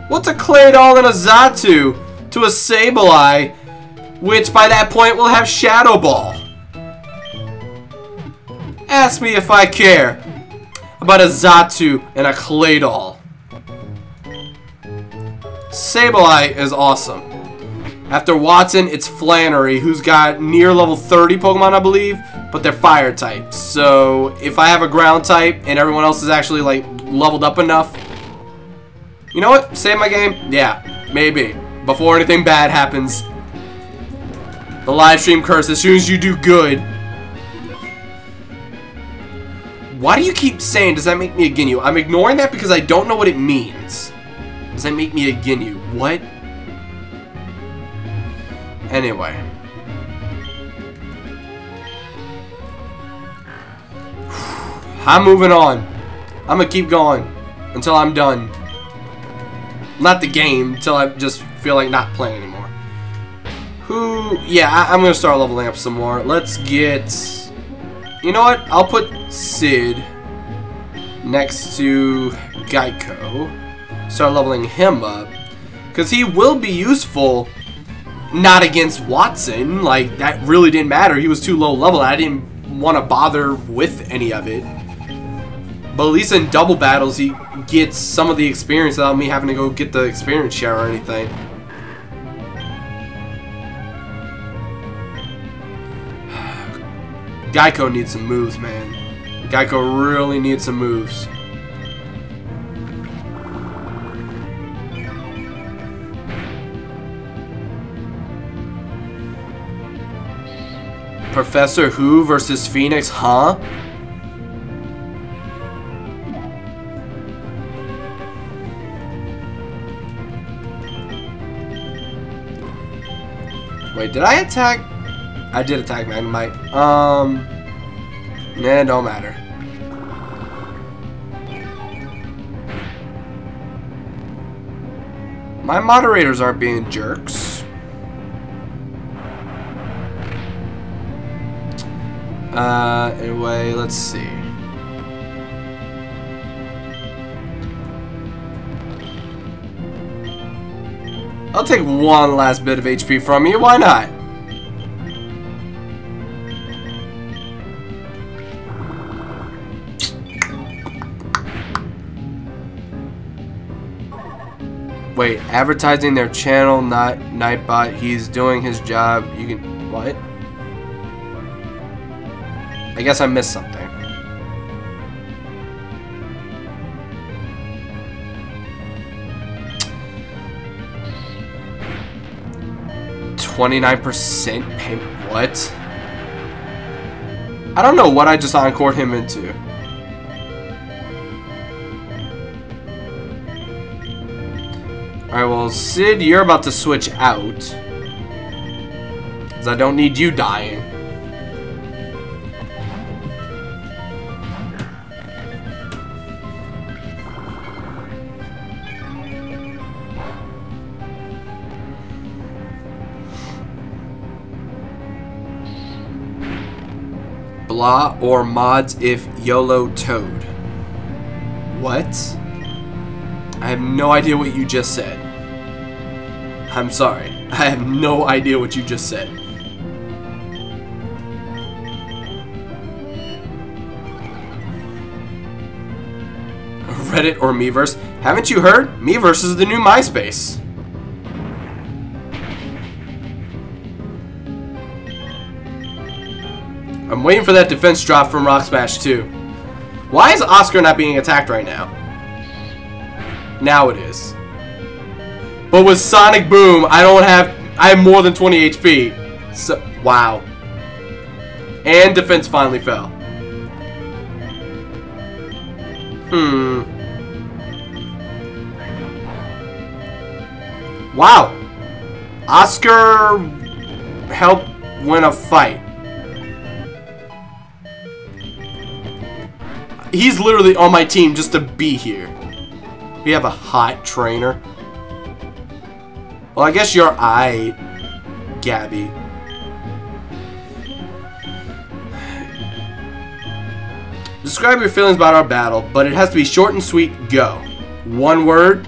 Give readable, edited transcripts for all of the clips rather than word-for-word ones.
What's a Claydol and a Xatu to a Sableye, which by that point will have Shadow Ball? Ask me if I care about a Xatu and a Claydol. Sableye is awesome. After Watson, it's Flannery, who's got near level 30 Pokemon, I believe, but they're fire types. So if I have a ground type and everyone else is actually like leveled up enough, you know what? Save my game? Yeah, maybe. Before anything bad happens. The live stream curse, as soon as you do good. Why do you keep saying, does that make me a Ginyu? I'm ignoring that because I don't know what it means. Does that make me a Ginyu? What? Anyway. I'm moving on. I'm gonna keep going until I'm done. Not the game, until I just feel like not playing anymore. Yeah, I'm gonna start leveling up some more. Let's get... You know what? I'll put Sid next to Geico. Start leveling him up. Because he will be useful. Not against Watson, like that really didn't matter. He was too low level. I didn't want to bother with any of it. But at least in double battles, he gets some of the experience without me having to go get the experience share or anything. Geico needs some moves, man. Geico really needs some moves. Professor Who versus Phoenix, huh? Wait, did I attack? I did attack Magnemite. Nah, don't matter. My moderators aren't being jerks. Anyway, let's see. I'll take one last bit of HP from you, why not? Wait, advertising their channel, not Nightbot. He's doing his job. You can... What? I guess I missed something. $29% pay... What? I don't know what I just encored him into. Alright, well, Sid, you're about to switch out. Because I don't need you dying. Blah or mods if YOLO Toad. What? I have no idea what you just said. I'm sorry. I have no idea what you just said. Reddit or Miiverse? Haven't you heard? Miiverse is the new MySpace. I'm waiting for that defense drop from Rock Smash 2. Why is Oscar not being attacked right now? Now it is. But with Sonic Boom, I have more than 20 HP. So, wow. And defense finally fell. Wow. Oscar helped win a fight. He's literally on my team just to be here. We have a hot trainer. Well, I guess you're aight, Gabby. Describe your feelings about our battle, but it has to be short and sweet. Go. One word.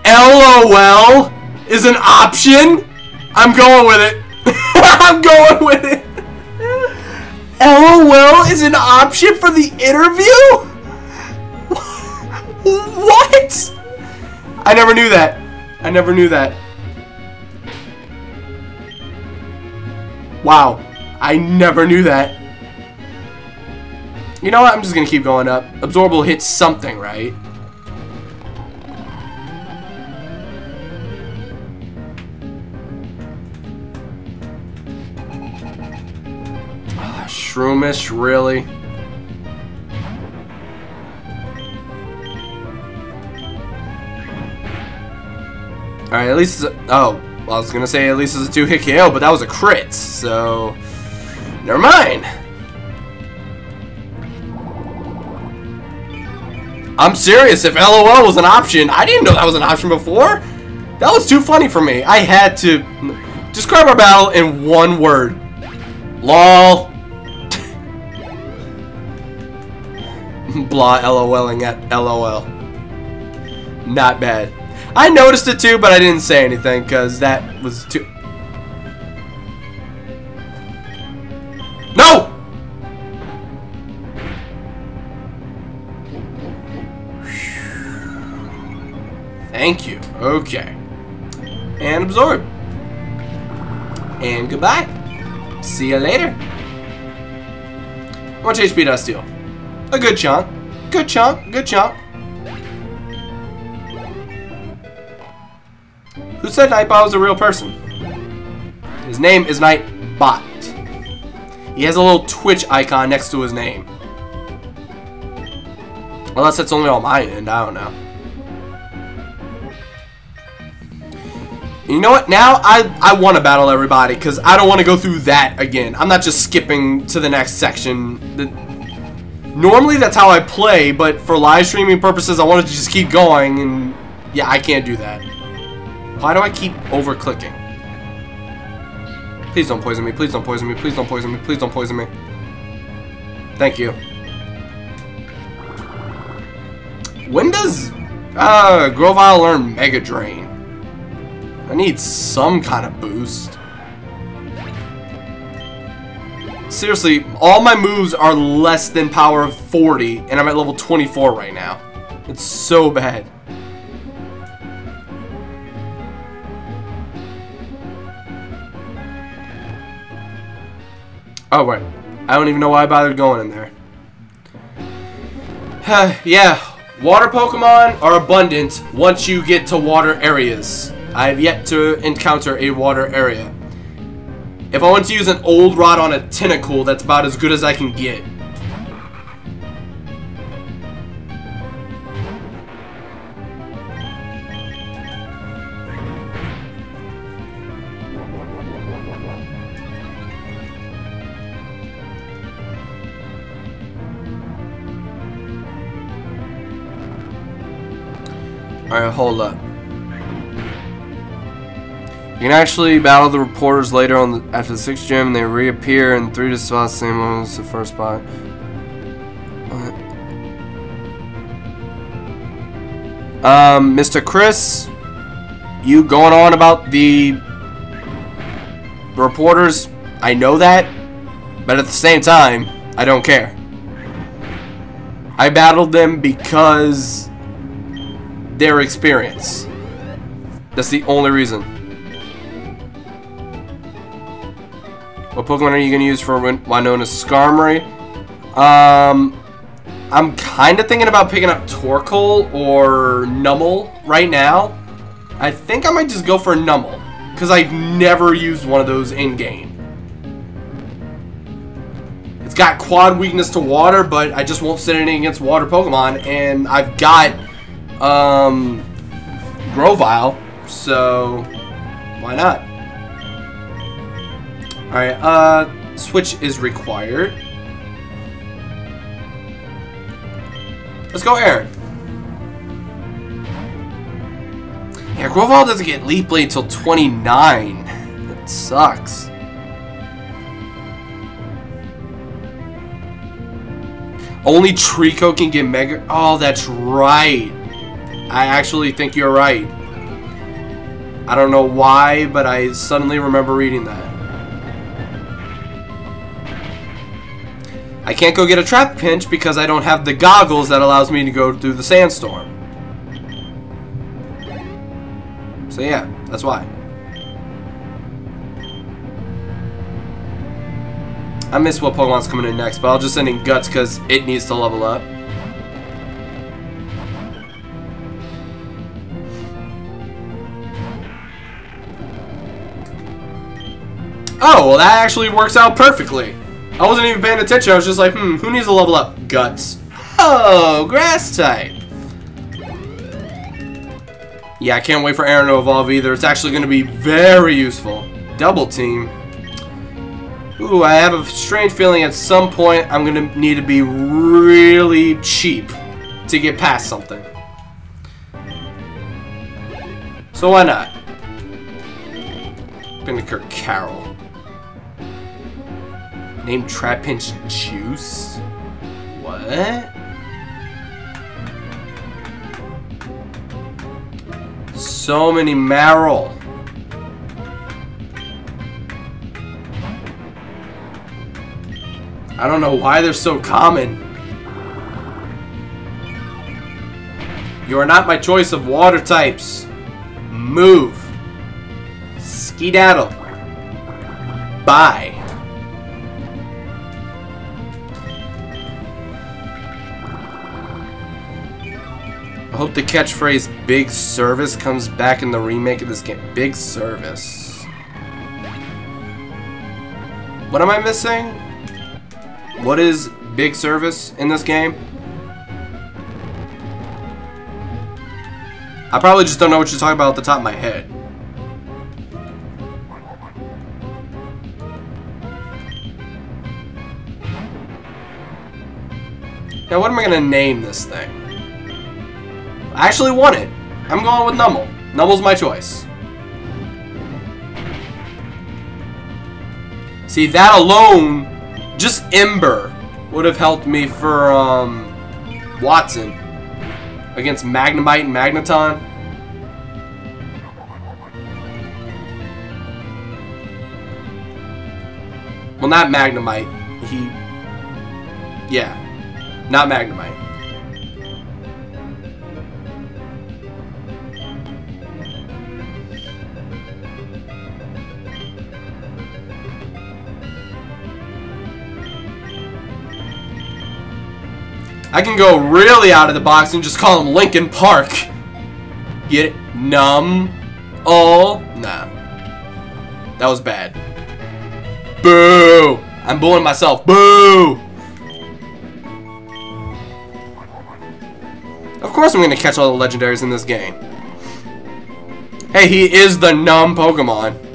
LOL is an option? I'm going with it. I'm going with it. LOL is an option for the interview? What? I never knew that. I never knew that. Wow. I never knew that. You know what? I'm just going to keep going up. Absorb will hit something, right? Shroomish, really? Alright, at least it's a, oh, well, I was gonna say at least it's a 2-hit KO, but that was a crit, so never mind. I'm serious, if LOL was an option, I didn't know that was an option before. That was too funny for me. I had to describe our battle in one word. LOL. Blah LOLing at LOL. Not bad. I noticed it too, but I didn't say anything because that was too. No! Thank you. Okay. And absorb. And goodbye. See you later. How much HP did I steal? A good chunk. Good chunk. Good chunk. Who said Nightbot was a real person? His name is Nightbot. He has a little Twitch icon next to his name. Unless that's only on my end. I don't know. You know what? Now I want to battle everybody because I don't want to go through that again. I'm not just skipping to the next section. Normally that's how I play, but for live streaming purposes, I wanted to just keep going, and yeah, I can't do that. Why do I keep over-clicking? Please don't poison me, please don't poison me, please don't poison me, please don't poison me. Thank you. When does Grovile learn Mega Drain? I need some kind of boost. Seriously, all my moves are less than power of 40, and I'm at level 24 right now. It's so bad. Oh, wait. I don't even know why I bothered going in there. Yeah, water Pokemon are abundant once you get to water areas. I have yet to encounter a water area. If I want to use an old rod on a tentacle, that's about as good as I can get. Alright, hold up. You can actually battle the reporters later on after the 6th gym, and they reappear in 3 spots, same one as the first spot. Mr. Chris, you going on about the reporters? I know that, but at the same time, I don't care. I battled them because their experience. That's the only reason. What Pokemon are you going to use for Winona's Skarmory? I'm kind of thinking about picking up Torkoal or Numel right now. I think I might just go for Numel, because I've never used one of those in-game. It's got quad weakness to water, but I just won't sit anything against water Pokemon, and I've got Grovile, so why not? Alright, switch is required. Let's go Aaron. Yeah, Grovile doesn't get Leaf Blade until 29. It sucks. Only Trico can get Mega... Oh, that's right. I actually think you're right. I don't know why, but I suddenly remember reading that. I can't go get a Trap Pinch because I don't have the goggles that allows me to go through the sandstorm. So yeah, that's why. I miss what Pokemon's coming in next, but I'll just send in Guts because it needs to level up. Oh, well that actually works out perfectly. I wasn't even paying attention, I was just like, who needs to level up? Guts. Oh, Grass type. Yeah, I can't wait for Aaron to evolve either. It's actually going to be very useful. Double Team. Ooh, I have a strange feeling at some point I'm going to need to be really cheap to get past something. So why not? I'm going to Kirk Carroll. Name Trapinch Juice? What? So many Marill. I don't know why they're so common. You are not my choice of water types. Move. Skedaddle. Bye. I hope the catchphrase Big Service comes back in the remake of this game. Big Service. What am I missing? What is Big Service in this game? I probably just don't know what you're talking about at the top of my head. Now what am I going to name this thing? I actually want it. I'm going with Numel. Numel's my choice. See, that alone, just Ember, would have helped me for Watson against Magnemite and Magneton. Well, not Magnemite. Yeah, not Magnemite. I can go really out of the box and just call him Linkin Park. Get it? Nah. That was bad. Boo! I'm booing myself. Boo! Of course I'm going to catch all the legendaries in this game. Hey, he is the numb Pokemon.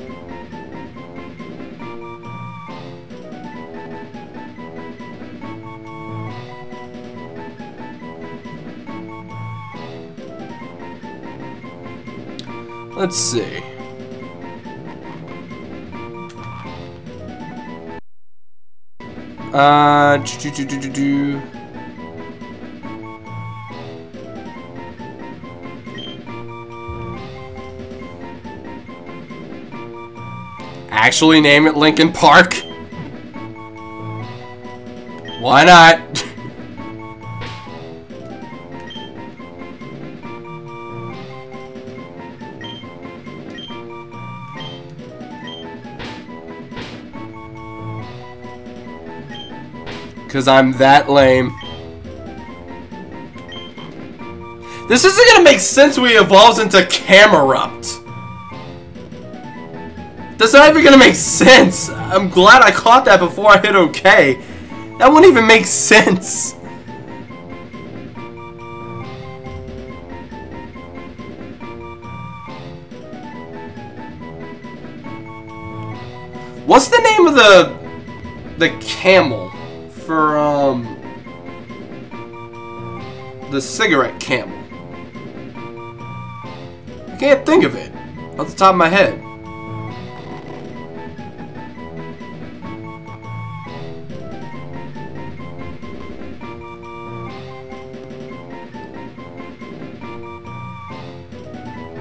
Let's see. Actually name it Linkin Park? Why not? Because I'm that lame. This isn't gonna make sense when he evolves into Camerupt. That's not even gonna make sense. I'm glad I caught that before I hit OK. That wouldn't even make sense. What's the name of the camel for the cigarette camel? I can't think of it off the top of my head.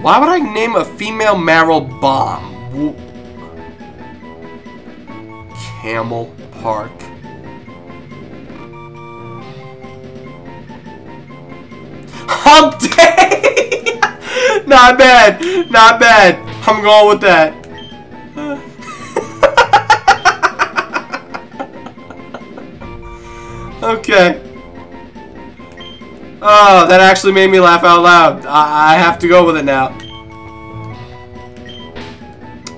Why would I name a female Marrow Bomb? Camel Park. Hump Day! Not bad. Not bad. I'm going with that. Okay. Oh, that actually made me laugh out loud. I have to go with it now.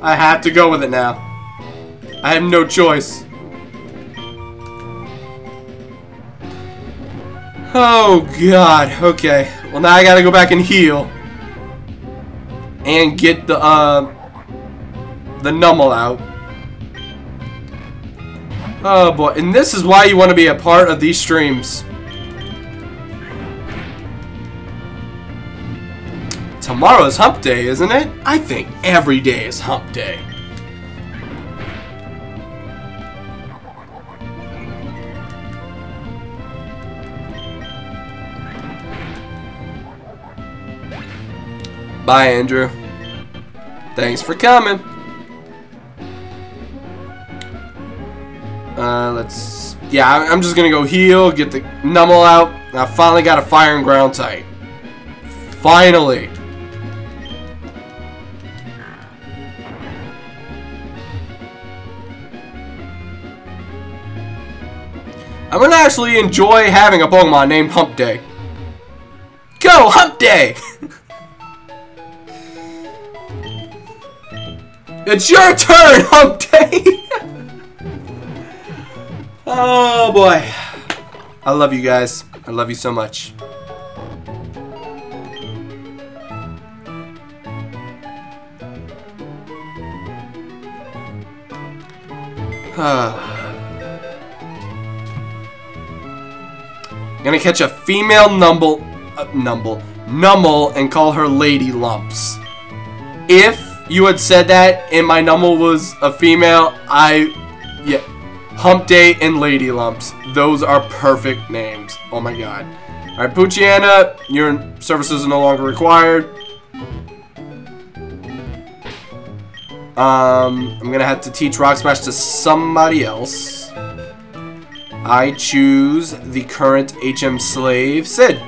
I have to go with it now. I have no choice. Oh, God. Okay. Well, now I gotta go back and heal. And get the Numel out. Oh, boy. And this is why you want to be a part of these streams. Tomorrow's Hump Day, isn't it? I think every day is Hump Day. Bye, Andrew. Thanks for coming. Yeah, I'm just gonna go heal, get the Numel out. I finally got a fire and ground type. Finally. I'm gonna actually enjoy having a Pokemon named Hump Day. Go, Hump Day! It's your turn, Hump Day! Oh boy. I love you guys. I love you so much. Gonna catch a female Numel and call her Lady Lumps. If you had said that and my Numel was a female, yeah. Hump Day and Lady Lumps. Those are perfect names. Oh my god. Alright, Poochyena, your services are no longer required. I'm gonna have to teach Rock Smash to somebody else. I choose the current HM slave, Sid.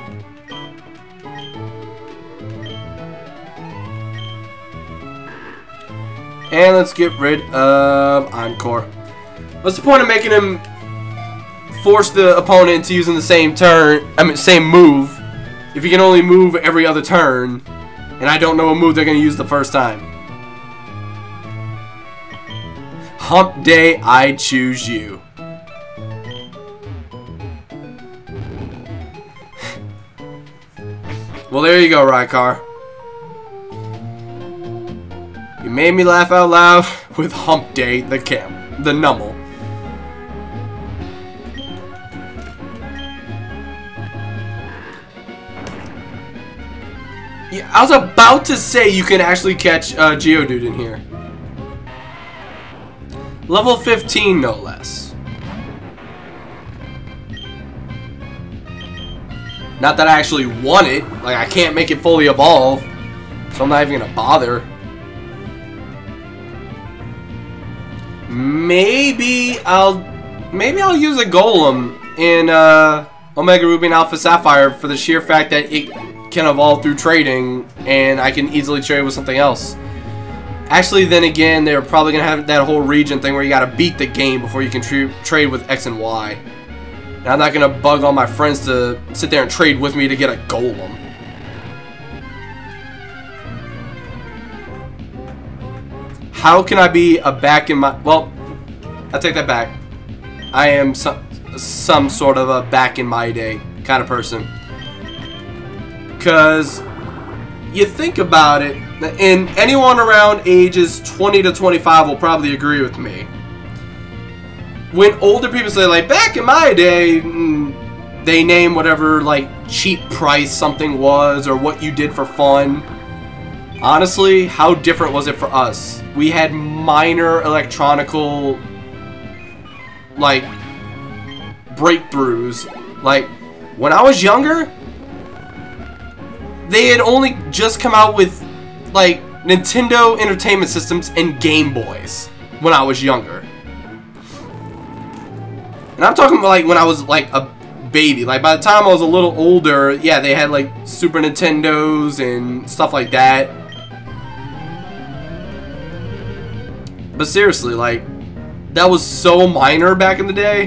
And let's get rid of Encore. What's the point of making him force the opponent into using the same same move, if he can only move every other turn, and I don't know a move they're gonna use the first time? Hump Day, I choose you. Well, there you go, Rykar. You made me laugh out loud with Hump Day, the Numel. Yeah, I was about to say you can actually catch Geodude in here. Level 15, no less. Not that I actually want it. Like, I can't make it fully evolve, so I'm not even gonna bother. Maybe I'll use a Golem in Omega Ruby and Alpha Sapphire for the sheer fact that it can evolve through trading, and I can easily trade with something else. Actually, then again, they're probably gonna have that whole region thing where you gotta beat the game before you can trade with X and Y. And I'm not gonna bug all my friends to sit there and trade with me to get a Golem. How can I be a back in my... Well, I take that back. I am some sort of a back in my day kind of person. Because you think about it, and anyone around ages 20 to 25 will probably agree with me. When older people say, like, back in my day, they name whatever, like, cheap price something was or what you did for fun. Honestly, how different was it for us? We had minor electronical, like, breakthroughs. Like, when I was younger, they had only just come out with like Nintendo Entertainment Systems and Game Boys when I was younger. And I'm talking about like when I was like a baby. Like by the time I was a little older, yeah, they had like Super Nintendos and stuff like that. But seriously, like, that was so minor back in the day.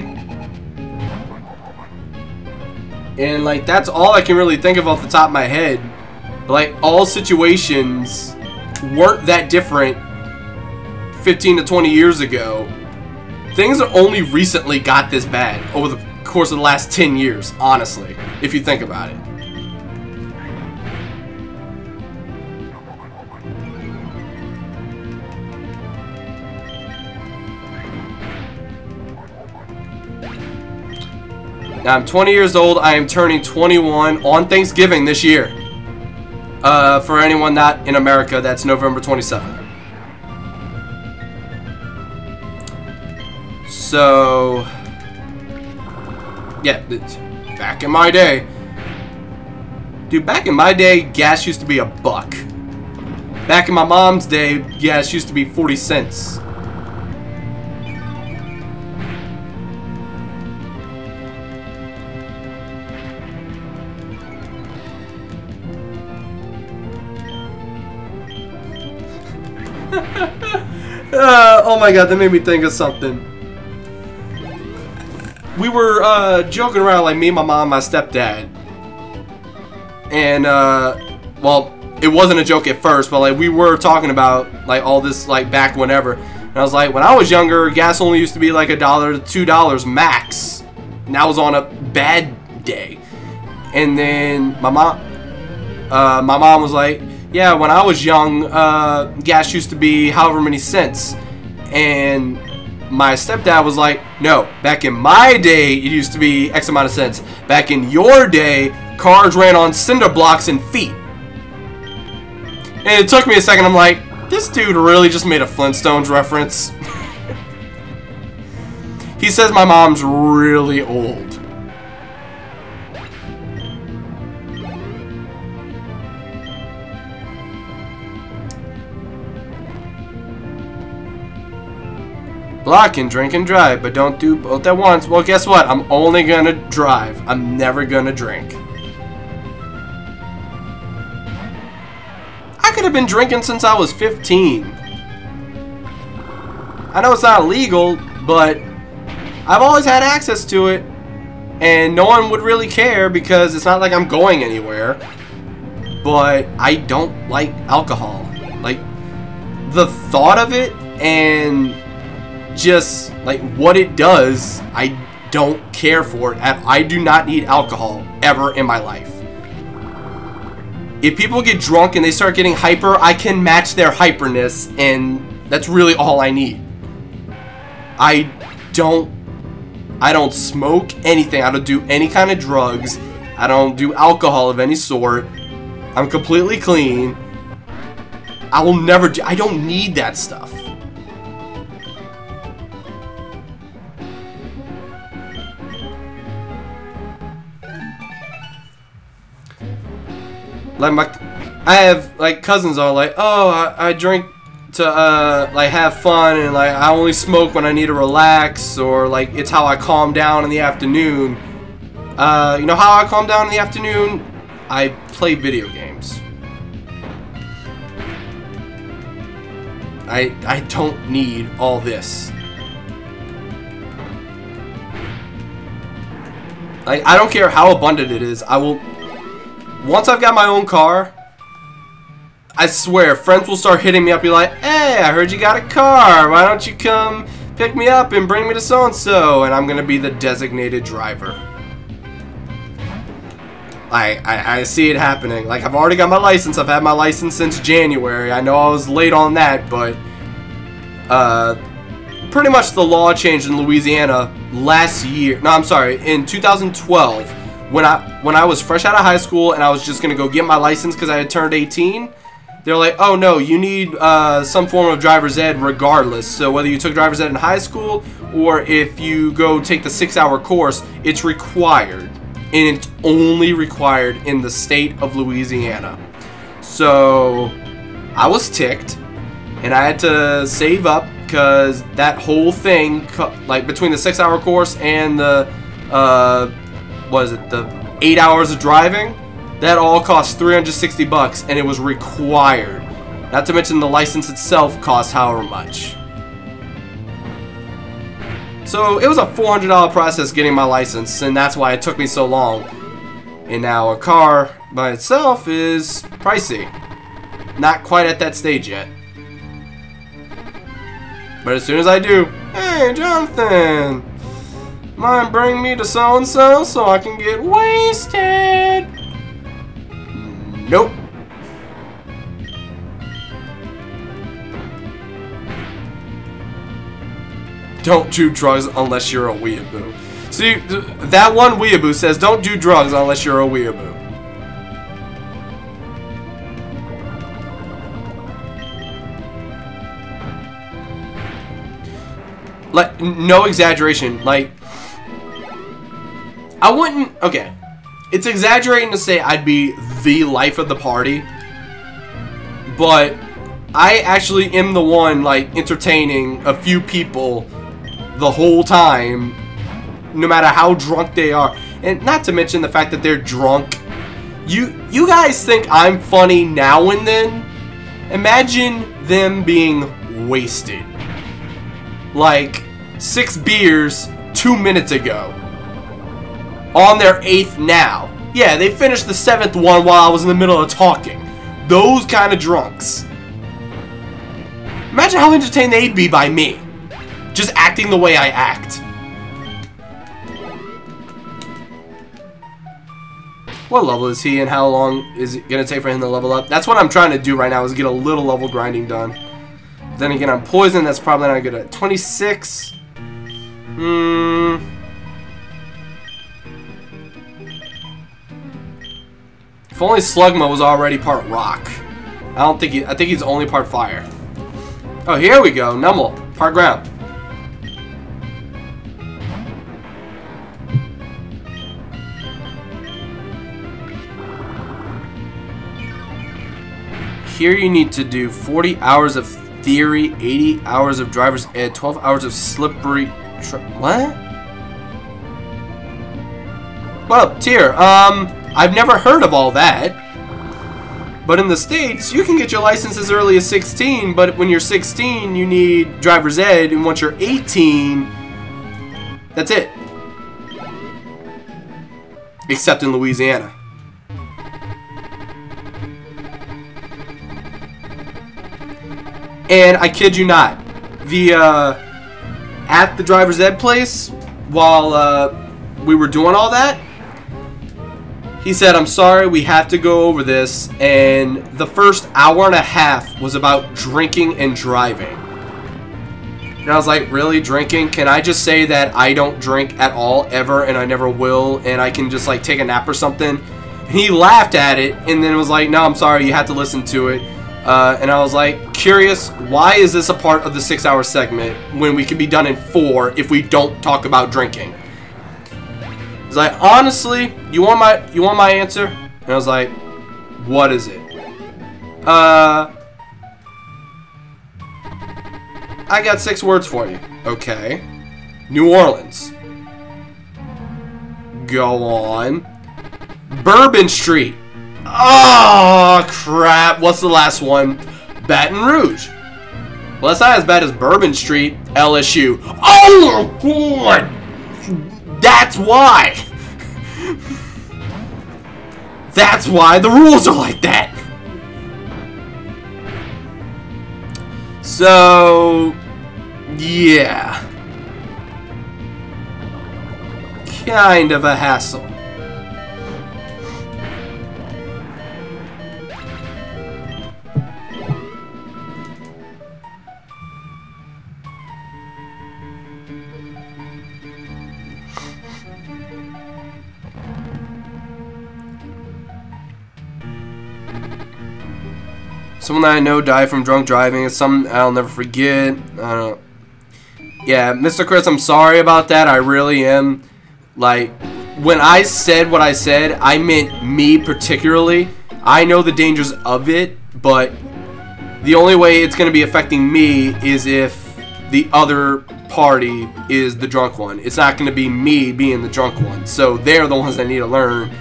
And like, that's all I can really think of off the top of my head. But, like, all situations weren't that different 15 to 20 years ago. Things have only recently got this bad over the course of the last 10 years, honestly, if you think about it. Now, I'm 20 years old. I am turning 21 on Thanksgiving this year. For anyone not in America, that's November 27th. So, yeah, back in my day. Dude, back in my day, gas used to be $1. Back in my mom's day, gas used to be 40 cents. Oh my god, that made me think of something. We were joking around, like me, my mom, my stepdad. And, well, it wasn't a joke at first, but like we were talking about like all this like back whenever. And I was like, when I was younger, gas only used to be like $1 to $2 max. And that was on a bad day. And then my mom was like, yeah, when I was young, gas used to be however many cents. And my stepdad was like, no, back in my day, it used to be X amount of cents. Back in your day, cars ran on cinder blocks and feet. And it took me a second. I'm like, this dude really just made a Flintstones reference. He says my mom's really old. Block and drink and drive, but don't do both at once. Well, guess what? I'm only gonna drive. I'm never gonna drink. I could have been drinking since I was 15. I know it's not legal, but I've always had access to it, and no one would really care because it's not like I'm going anywhere. But I don't like alcohol. Like, the thought of it and just like what it does, I don't care for it. I do not need alcohol ever in my life. If people get drunk and they start getting hyper, I can match their hyperness, and that's really all I need. I don't smoke anything. I don't do any kind of drugs. I don't do alcohol of any sort. I'm completely clean. I will never do. I don't need that stuff. Like I have like cousins are like, oh, I drink to like have fun, and like I only smoke when I need to relax, or like it's how I calm down in the afternoon. You know how I calm down in the afternoon? I play video games. I don't need all this. Like, I don't care how abundant it is. I will. Once I've got my own car, I swear, friends will start hitting me up, be like, hey, I heard you got a car. Why don't you come pick me up and bring me to so-and-so? And I'm going to be the designated driver. I see it happening. Like, I've already got my license. I've had my license since January. I know I was late on that, but pretty much the law changed in Louisiana last year. No, I'm sorry, in 2012. When I was fresh out of high school and I was just going to go get my license because I had turned 18, they're like, oh no, you need some form of driver's ed regardless. So whether you took driver's ed in high school or if you go take the 6-hour course, it's required. And it's only required in the state of Louisiana. So I was ticked, and I had to save up because that whole thing, like between the 6-hour course and the, what is it, the 8 hours of driving, that all cost $360, and it was required. Not to mention the license itself cost however much. So it was a $400 process getting my license, and that's why it took me so long. And now a car by itself is pricey. Not quite at that stage yet. But as soon as I do, hey Jonathan, mind bring me to so-and-so so I can get wasted? Nope. Don't do drugs unless you're a weeaboo. See, that one weeaboo says don't do drugs unless you're a weeaboo. Like, no exaggeration. Like, I wouldn't... Okay. It's exaggerating to say I'd be the life of the party. But I actually am the one, like, entertaining a few people the whole time, no matter how drunk they are. And not to mention the fact that they're drunk. You guys think I'm funny now and then? Imagine them being wasted. Like 6 beers 2 minutes ago. On their 8th now. Yeah, they finished the 7th one while I was in the middle of talking. Those kind of drunks. Imagine how entertained they'd be by me. Just acting the way I act. What level is he and how long is it going to take for him to level up? That's what I'm trying to do right now, is get a little level grinding done. Then again, I'm poisoned. That's probably not good at 26. If only Slugma was already part rock. I think he's only part fire. Oh, here we go. Numel, part ground. Here you need to do 40 hours of theory, 80 hours of driver's ed, 12 hours of slippery... What? Well, Tier, I've never heard of all that. But in the States, you can get your license as early as 16, but when you're 16, you need driver's ed, and once you're 18, that's it. Except in Louisiana. And I kid you not, at the driver's ed place, while we were doing all that, he said, I'm sorry, we have to go over this, and the first hour and a half was about drinking and driving. And I was like, really, drinking? Can I just say that I don't drink at all, ever, and I never will, and I can just, like, take a nap or something? And he laughed at it, and then was like, no, I'm sorry, you have to listen to it. And I was like, curious, why is this a part of the 6-hour segment when we can be done in 4 if we don't talk about drinking? He's like, honestly, you want my answer? And I was like, what is it? I got 6 words for you. Okay. New Orleans. Go on. Bourbon Street. Oh, crap. What's the last one? Baton Rouge. Well, that's not as bad as Bourbon Street, LSU. Oh, my God. That's why. That's why the rules are like that. So, yeah. Kind of a hassle. Someone that I know died from drunk driving. It's something I'll never forget. I don't know. Yeah, Mr. Chris, I'm sorry about that. I really am. Like, when I said what I said, I meant me particularly. I know the dangers of it, but The only way it's going to be affecting me is if the other party is the drunk one. It's not going to be me being the drunk one. So they're the ones that need to learn.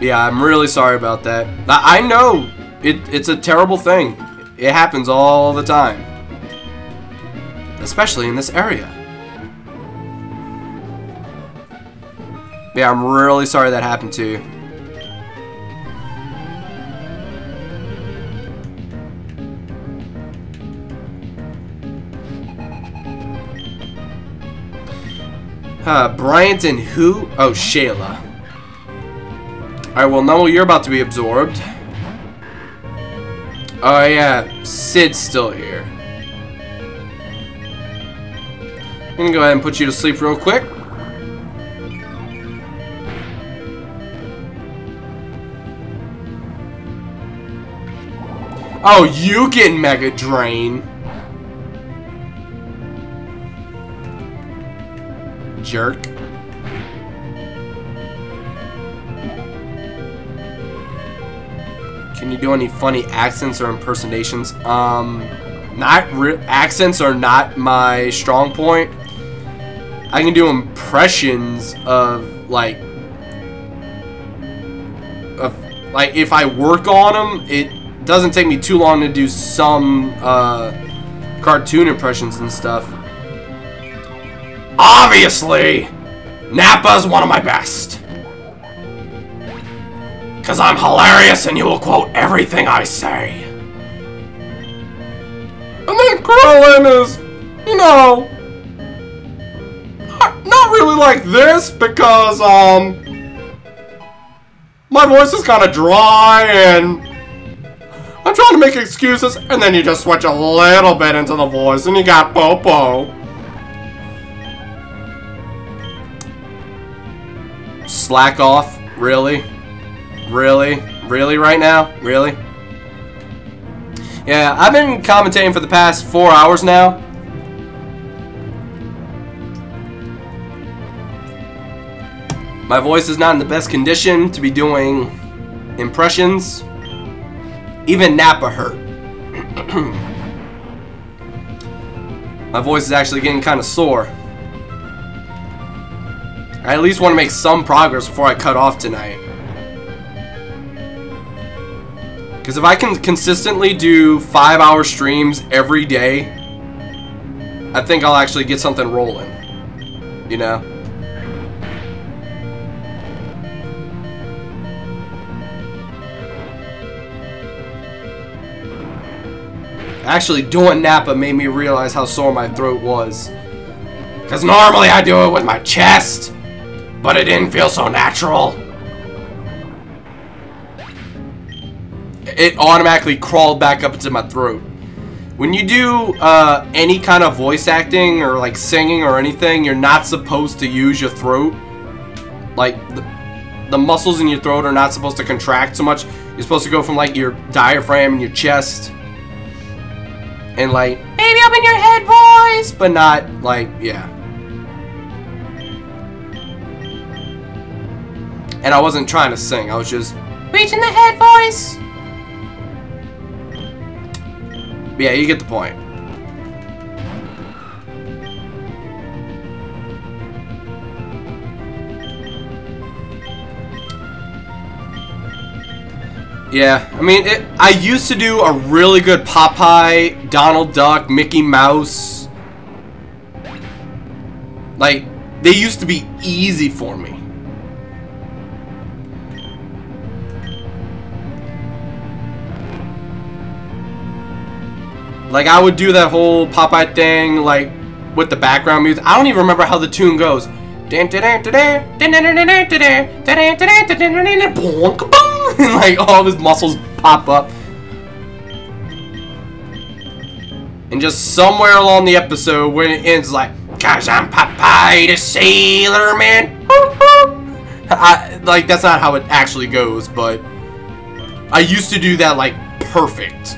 Yeah, I'm really sorry about that. I know it's a terrible thing. It happens all the time. Especially in this area. Yeah, I'm really sorry that happened to you. Bryant and who? Oh, Shayla. Alright, well, Numel, you're about to be absorbed. Oh, yeah. Sid's still here. I'm gonna go ahead and put you to sleep real quick. Oh, you get Mega Drain. Jerk. Can you do any funny accents or impersonations? Accents are not my strong point. I can do impressions of like if I work on them, it doesn't take me too long to do some cartoon impressions and stuff. Obviously, Nappa's one of my best. Because I'm hilarious and you will quote everything I say. And then Krillin is, you know, not really like this because, my voice is kind of dry and I'm trying to make excuses, and then you just switch a little bit into the voice and you got Popo. Slack off? Really? Really? Really right now? Really? Yeah, I've been commentating for the past 4 hours now. My voice is not in the best condition to be doing impressions. Even Nappa hurt. My voice is actually getting kind of sore. I at least want to make some progress before I cut off tonight. Because if I can consistently do 5-hour streams every day, I think I'll actually get something rolling. You know? Actually, doing Nappa made me realize how sore my throat was. Because normally I do it with my chest, but it didn't feel so natural. It automatically crawled back up into my throat. When you do any kind of voice acting or like singing or anything, you're not supposed to use your throat. Like the muscles in your throat are not supposed to contract so much. You're supposed to go from like your diaphragm and your chest and like maybe up in your head voice, but not like, yeah. And I wasn't trying to sing, I was just reaching the head voice. Yeah, you get the point. Yeah, I mean, I used to do a really good Popeye, Donald Duck, Mickey Mouse. Like, they used to be easy for me. Like, I would do that whole Popeye thing, like, with the background music. I don't even remember how the tune goes. And, like, all of his muscles pop up. And just somewhere along the episode, when it ends, like, 'cause I'm Popeye the Sailor Man. Like, that's not how it actually goes, but I used to do that, like, perfect.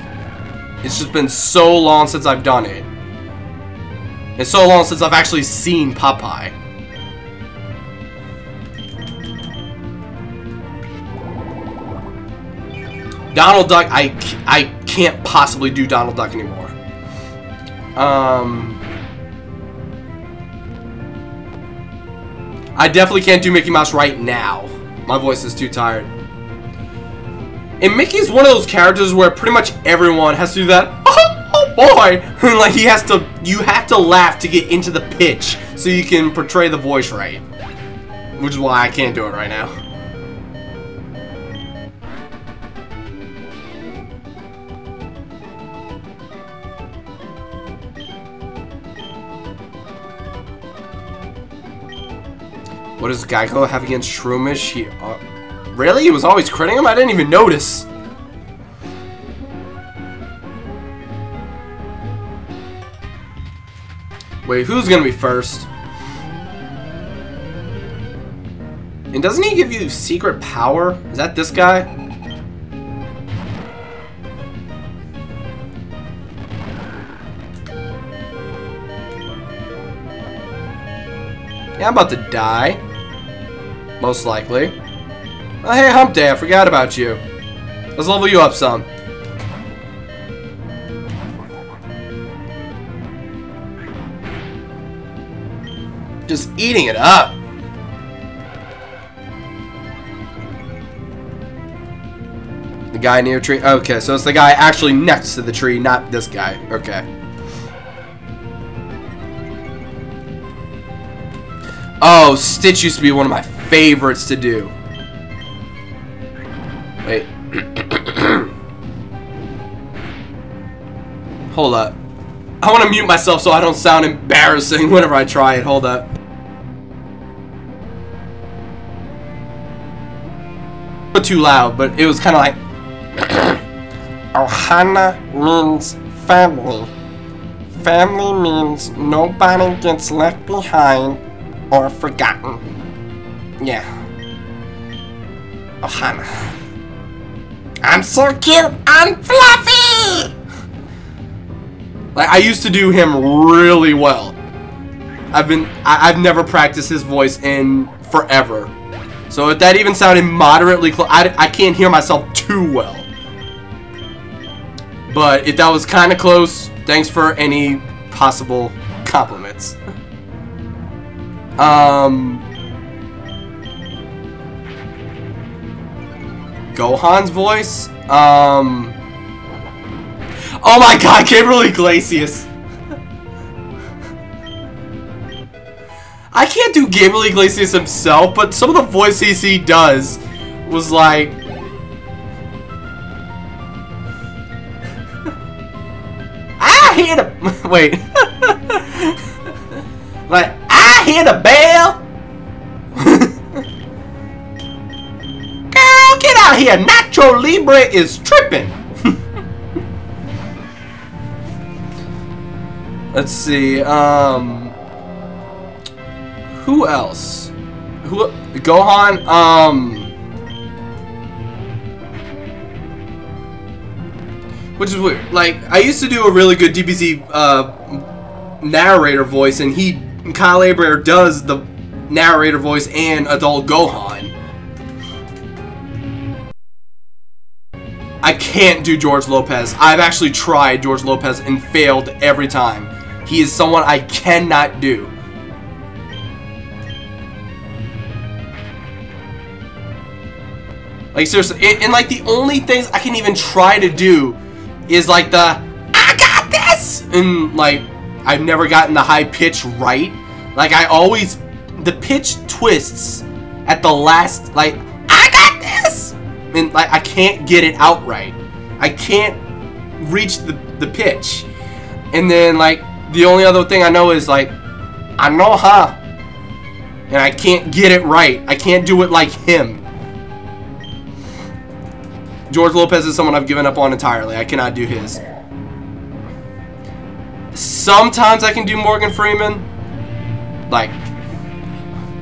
It's just been so long since I've done it. It's so long since I've actually seen Popeye. Donald Duck, I can't possibly do Donald Duck anymore. I definitely can't do Mickey Mouse right now. My voice is too tired. And Mickey's one of those characters where pretty much everyone has to do that. Oh boy! Like you have to laugh to get into the pitch so you can portray the voice right. Which is why I can't do it right now. What does Geico have against Shroomish? Really? He was always critting him? I didn't even notice. Wait, who's gonna be first? And doesn't he give you secret power? Is that this guy? Yeah, I'm about to die. Most likely. Oh, hey, Hump Day, I forgot about you. Let's level you up some. Just eating it up. The guy near a tree. Okay, so it's the guy actually next to the tree, not this guy. Okay. Oh, Stitch used to be one of my favorites to do. Wait. Hold up. I want to mute myself so I don't sound embarrassing whenever I try it. Hold up. Too loud, but it was kind of like Ohana means family. Family means nobody gets left behind or forgotten. Yeah. Ohana. I'm so cute, I'm fluffy! Like, I used to do him really well. I've never practiced his voice in forever. So if that even sounded moderately close, I can't hear myself too well. But if that was kind of close, thanks for any possible compliments. Gohan's voice? Oh my god, Gabriel Iglesias! I can't do Gabriel Iglesias himself, but some of the voices he does was like... I hear the... Wait. Like, I hear the bell! Girl, get out here! Nacho Libre is tripping! Let's see, who else? Gohan, which is weird. Like, I used to do a really good DBZ, narrator voice, and Kyle Aber does the narrator voice and adult Gohan. I can't do George Lopez. I've actually tried George Lopez and failed every time. He is someone I cannot do. Like, seriously, and like the only things I can even try to do is like the I got this, and like I've never gotten the high pitch right. Like the pitch twists at the last, like I got this, and like I can't get it out right. I can't reach the pitch, and then like the only other thing I know is like I know huh, and I can't get it right. I can't do it like him. George Lopez is someone I've given up on entirely. I cannot do his. Sometimes I can do Morgan Freeman. Like,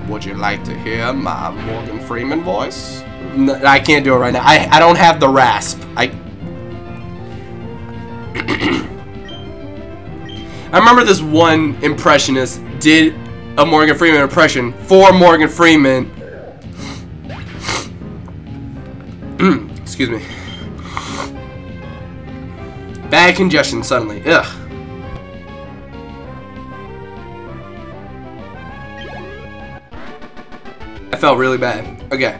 would you like to hear my Morgan Freeman voice? No, I can't do it right now. I don't have the rasp. I remember this one impressionist did a Morgan Freeman impression for Morgan Freeman. Excuse me. bad congestion suddenly. Ugh. I felt really bad. Okay.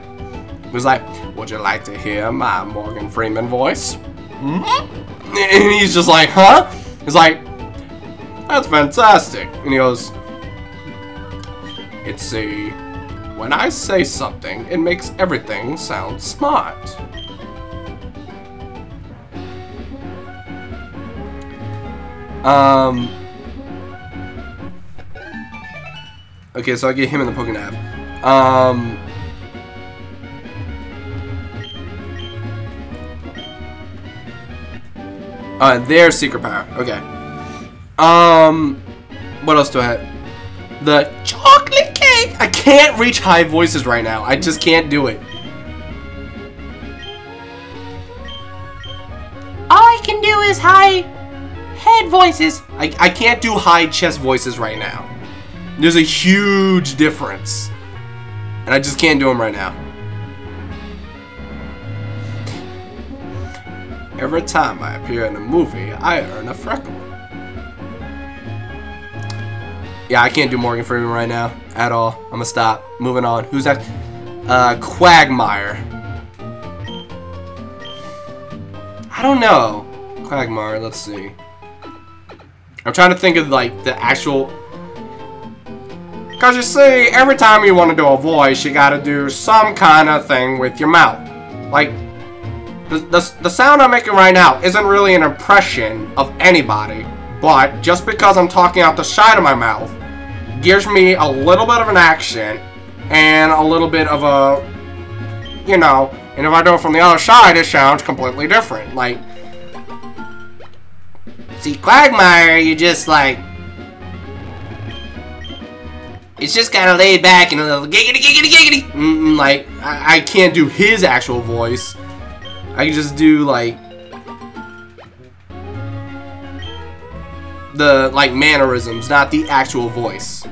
It was like, would you like to hear my Morgan Freeman voice? Mm-hmm. And he's just like, huh? He's like, that's fantastic. And he goes, it's a, when I say something, it makes everything sound smart. Okay, so I get him in the Pokénav. There's secret power. Okay. What else do I have? The chocolate cake! I can't reach high voices right now. I just can't do it. All I can do is high head voices. I can't do high chest voices right now. There's a huge difference. And I just can't do them right now. Every time I appear in a movie, I earn a freckle. Yeah, I can't do Morgan Freeman right now at all. I'm gonna stop. Moving on. Who's that? Quagmire. I don't know. Quagmire, let's see. I'm trying to think of like the actual... Cause you see, every time you want to do a voice, you gotta do some kind of thing with your mouth. Like, the sound I'm making right now isn't really an impression of anybody, but just because I'm talking out the side of my mouth gives me a little bit of an accent and a little bit of a, you know, and if I do it from the other side, it sounds completely different. Like, see, Quagmire, you just like, it's just kind of laid back and a little giggity giggity giggity. Like, I can't do his actual voice. I can just do like the like mannerisms, not the actual voice.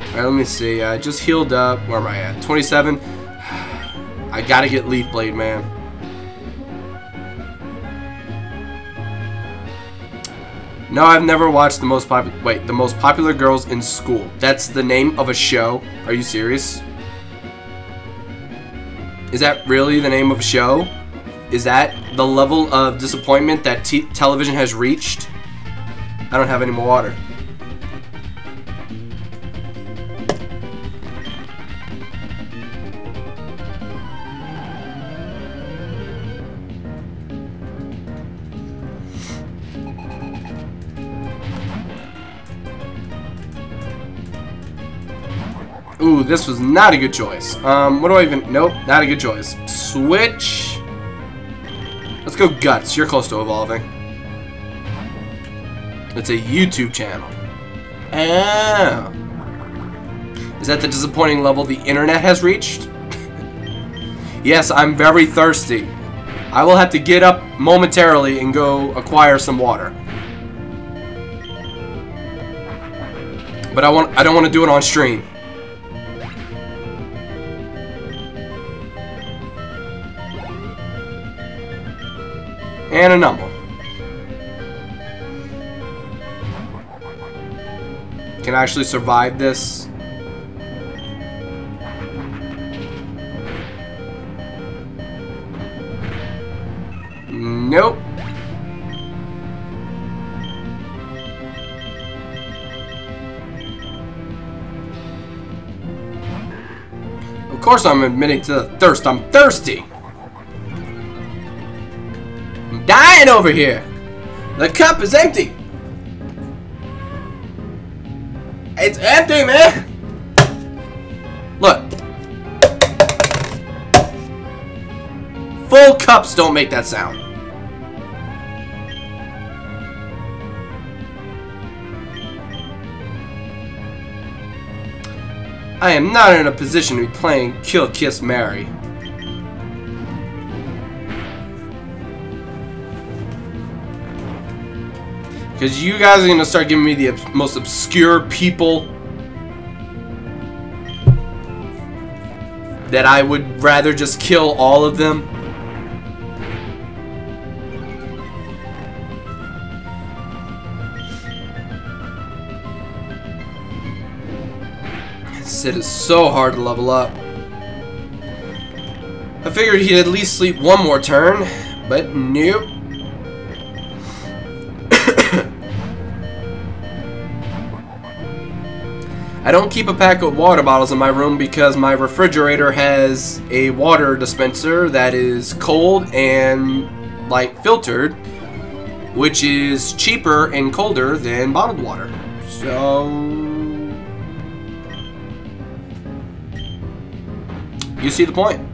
Alright, let me see. I just healed up. Where am I at? 27. I gotta get Leaf Blade, man. No, I've never watched the most popular girls in school. That's the name of a show. Are you serious? Is that really the name of a show? Is that the level of disappointment that television has reached? I don't have any more water. Ooh, this was not a good choice. What do I even... Nope, not a good choice. Switch. Let's go Guts. You're close to evolving. It's a YouTube channel. Oh. Is that the disappointing level the internet has reached? Yes, I'm very thirsty. I will have to get up momentarily and go acquire some water. But I don't want to do it on stream. And a Numel. Can I actually survive this? Nope. Of course I'm admitting to the thirst. I'm thirsty. Dying over here. The cup is empty. It's empty, man. Look. Full cups don't make that sound. I am not in a position to be playing Kill, Kiss, Marry. Because you guys are going to start giving me the most obscure people. that I would rather just kill all of them. Sid is so hard to level up. I figured he'd at least sleep one more turn, but nope. I don't keep a pack of water bottles in my room because my refrigerator has a water dispenser that is cold and like filtered, which is cheaper and colder than bottled water. So you see the point.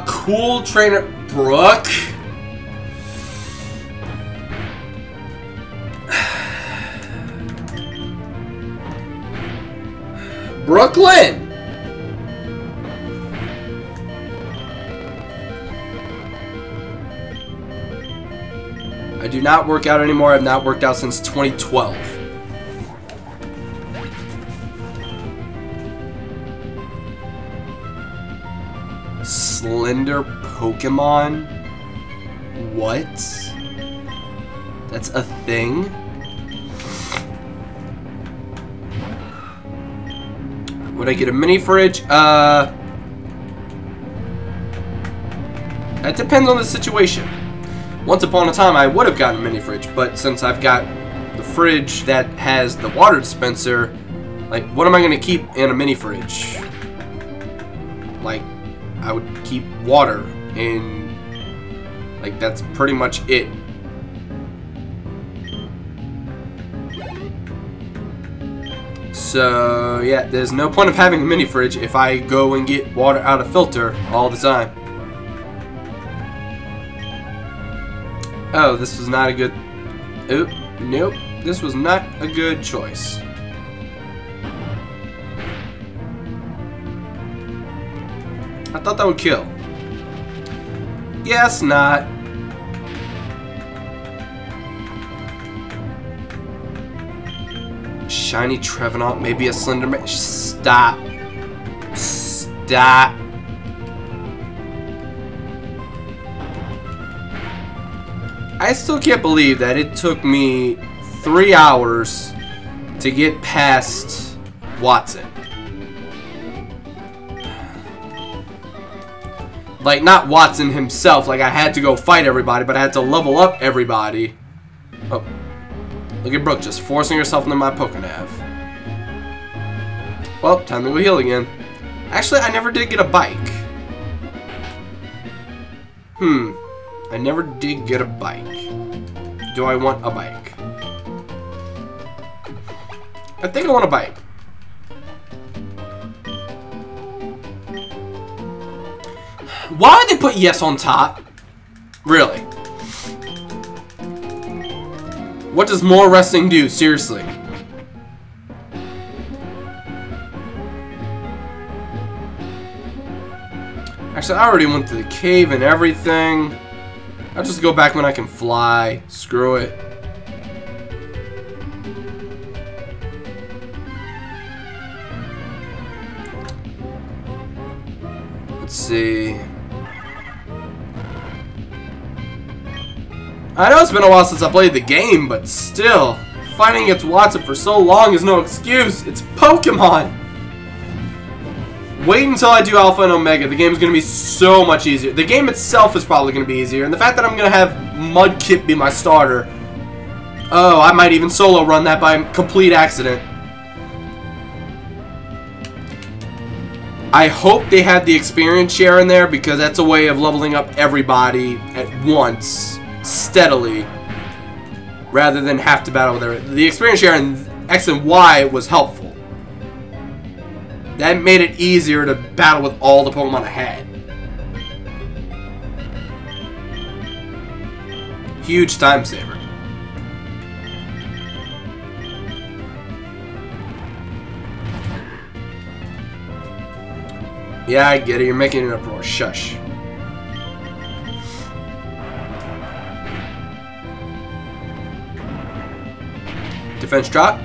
Cool trainer Brooke. Brooklyn. I do not work out anymore. I've not worked out since 2012. Slender Pokemon? What? That's a thing? Would I get a mini fridge? That depends on the situation. Once upon a time I would have gotten a mini fridge, but since I've got the fridge that has the water dispenser, like, what am I gonna keep in a mini fridge? Like, I would keep water in, like, that's pretty much it. So yeah, there's no point of having a mini fridge if I go and get water out of filter all the time. Oh, this was not a good... Oop, nope, this was not a good choice. I thought that would kill. Guess not. Shiny Trevenant, maybe a Slenderman. Stop. Stop. I still can't believe that it took me 3 hours to get past Watson. Like, not Watson himself, like I had to go fight everybody, but I had to level up everybody. Oh. Look at Brooke just forcing herself into my Pokénav. Well, time to go heal again. Actually, I never did get a bike. I never did get a bike. Do I want a bike? I think I want a bike. Why did they put yes on top? Really? What does more resting do? Seriously. Actually, I already went to the cave and everything. I'll just go back when I can fly. Screw it. Let's see. I know it's been a while since I played the game, but still, fighting against Watson for so long is no excuse. It's Pokemon. Wait until I do Alpha and Omega. The game's going to be so much easier. The game itself is probably going to be easier. And the fact that I'm going to have Mudkip be my starter. Oh, I might even solo run that by complete accident. I hope they had the experience share in there because that's a way of leveling up everybody at once, steadily, rather than have to battle with everything. The experience share in X and Y was helpful. That made it easier to battle with all the Pokemon I had. Huge time saver. Yeah, I get it. You're making an uproar. Shush. defense drop.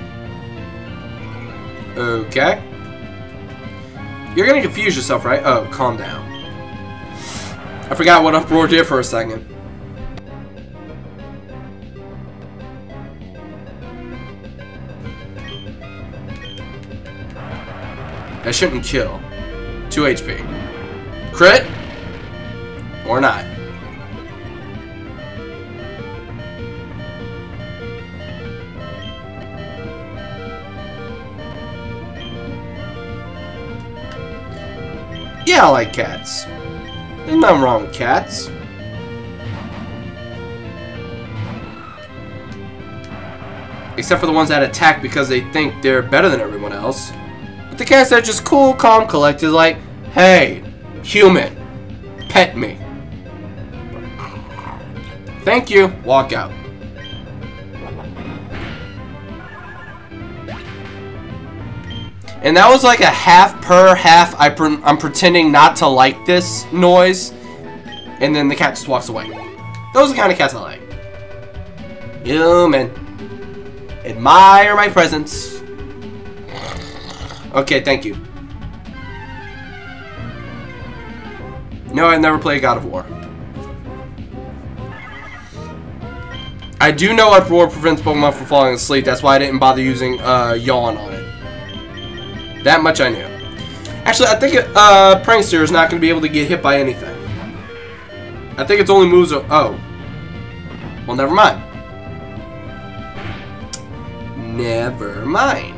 Okay. You're gonna confuse yourself, right? Oh, calm down. I forgot what Uproar did for a second. That shouldn't kill. 2 HP. Crit? Or not. Yeah, I like cats. There's nothing wrong with cats. Except for the ones that attack because they think they're better than everyone else. But the cats that are just cool, calm, collected, like, hey, human, pet me. Thank you. Walk out. And that was like a half purr, half I'm pretending not to like this noise. And then the cat just walks away. Those are the kind of cats I like. Human. Admire my presence. Okay, thank you. No, I've never played God of War. I do know Uproar prevents Pokemon from falling asleep. That's why I didn't bother using Yawn on it. That much I knew. Actually, I think Prankster is not going to be able to get hit by anything. I think its only moves are... Oh. Well, never mind. Never mind.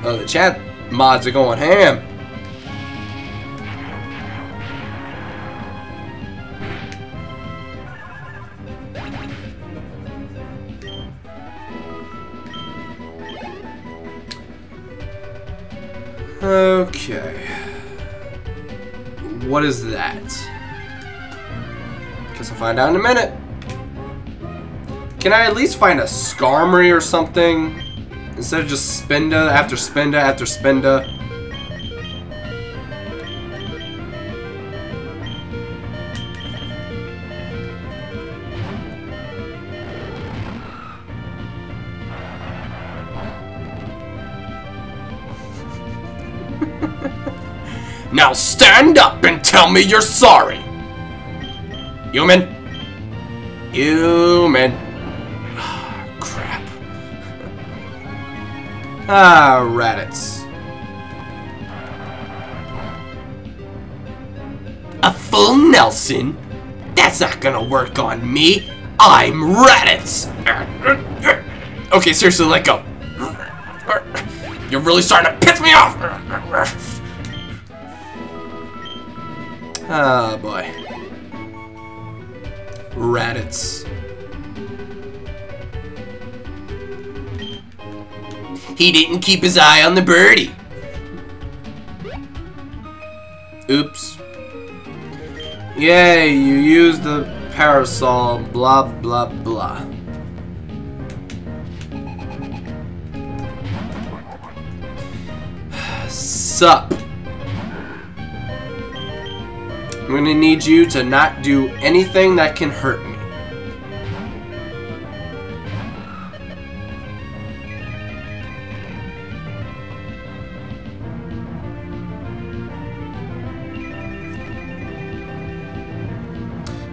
Oh, the chat mods are going ham. Okay. What is that? Guess I'll find out in a minute. Can I at least find a Skarmory or something? Instead of just Spinda after Spinda after Spinda. Now stand up and tell me you're sorry. Human. Human. Crap. Ah, Raditz. A full Nelson? That's not gonna work on me. I'm Raditz. Okay, seriously, let go. You're really starting to piss me off. Oh boy. Raditz. He didn't keep his eye on the birdie. Oops. Yay, you used the parasol, blah blah blah. Sup. I'm gonna need you to not do anything that can hurt me.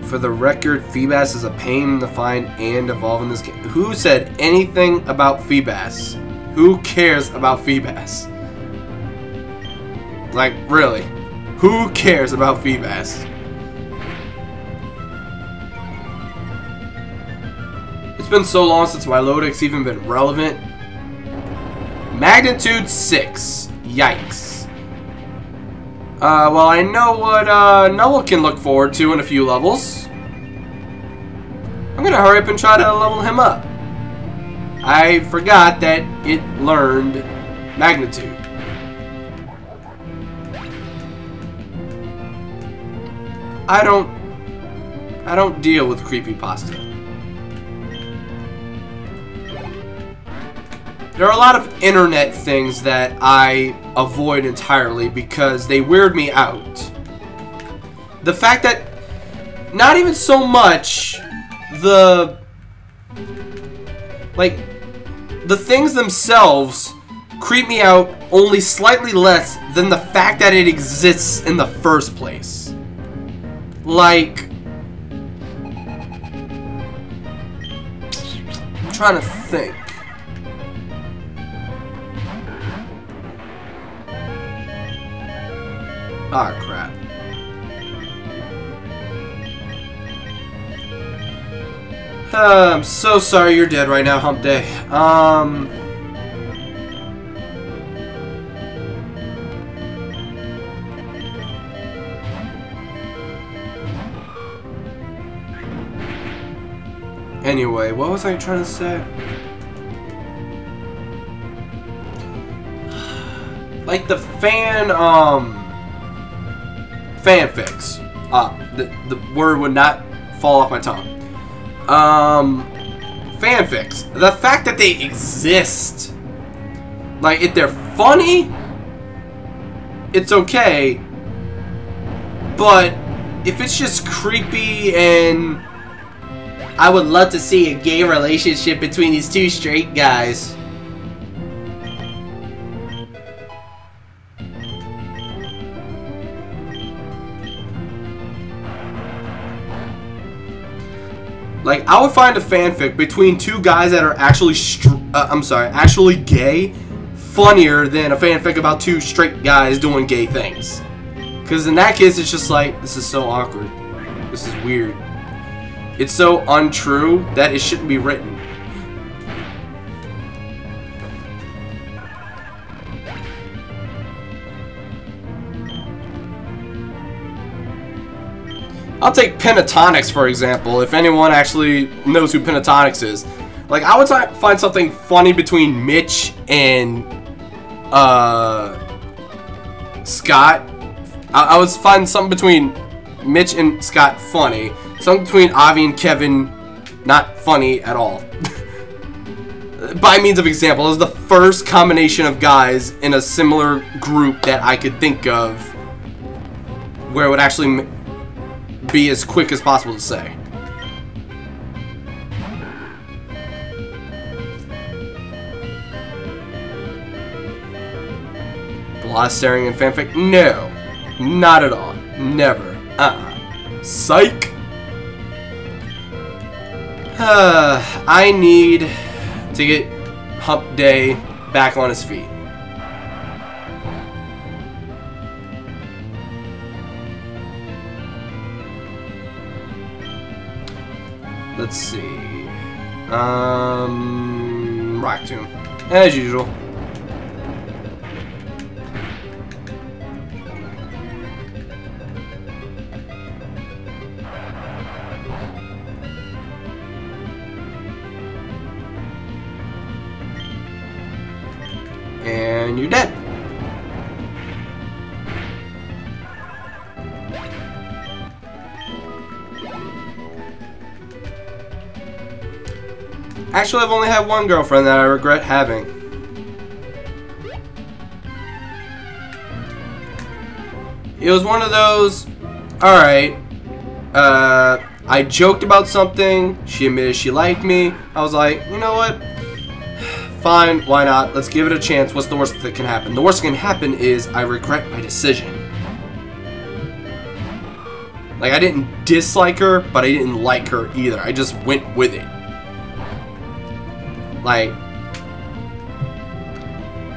For the record, Feebas is a pain to find and evolve in this game. Who said anything about Feebas? Who cares about Feebas? Like, really? Who cares about Feebas? It's been so long since my Lodic's even been relevant. Magnitude 6. Yikes. Well, I know what Numel can look forward to in a few levels. I'm gonna hurry up and try to level him up. I forgot that it learned Magnitude. I don't deal with creepypasta. There are a lot of internet things that I avoid entirely because they weird me out. the fact that not even so much the the things themselves creep me out only slightly less than the fact that it exists in the first place. Like, I'm trying to think. Ah, crap. I'm so sorry you're dead right now, Hump Day. Anyway, what was I trying to say? Like the fanfics. The word would not fall off my tongue. Fanfics. The fact that they exist. Like, if they're funny, it's okay. But if it's just creepy and I would love to see a gay relationship between these two straight guys. Like, I would find a fanfic between two guys that are actually actually gay funnier than a fanfic about two straight guys doing gay things. Because in that case, it's just like, this is so awkward. This is weird. It's so untrue that it shouldn't be written. I'll take pentatonics, for example, if anyone actually knows who pentatonics is. Like, I would find something funny between Mitch and Scott. I would find something between Mitch and Scott funny. Something between Avi and Kevin not funny at all. By means of example, it was the first combination of guys in a similar group that I could think of where it would actually be as quick as possible to say. A lot of staring in fanfic? No. Not at all. Never. Psych. I need to get Hump Day back on his feet. Let's see. Rock Tomb, as usual. And you're dead. Actually, I've only had one girlfriend that I regret having. It was one of those, alright, I joked about something, she admitted she liked me, I was like, you know what? Fine, why not? Let's give it a chance. What's the worst that can happen? The worst that can happen is I regret my decision. Like, I didn't dislike her, but I didn't like her either. I just went with it. Like,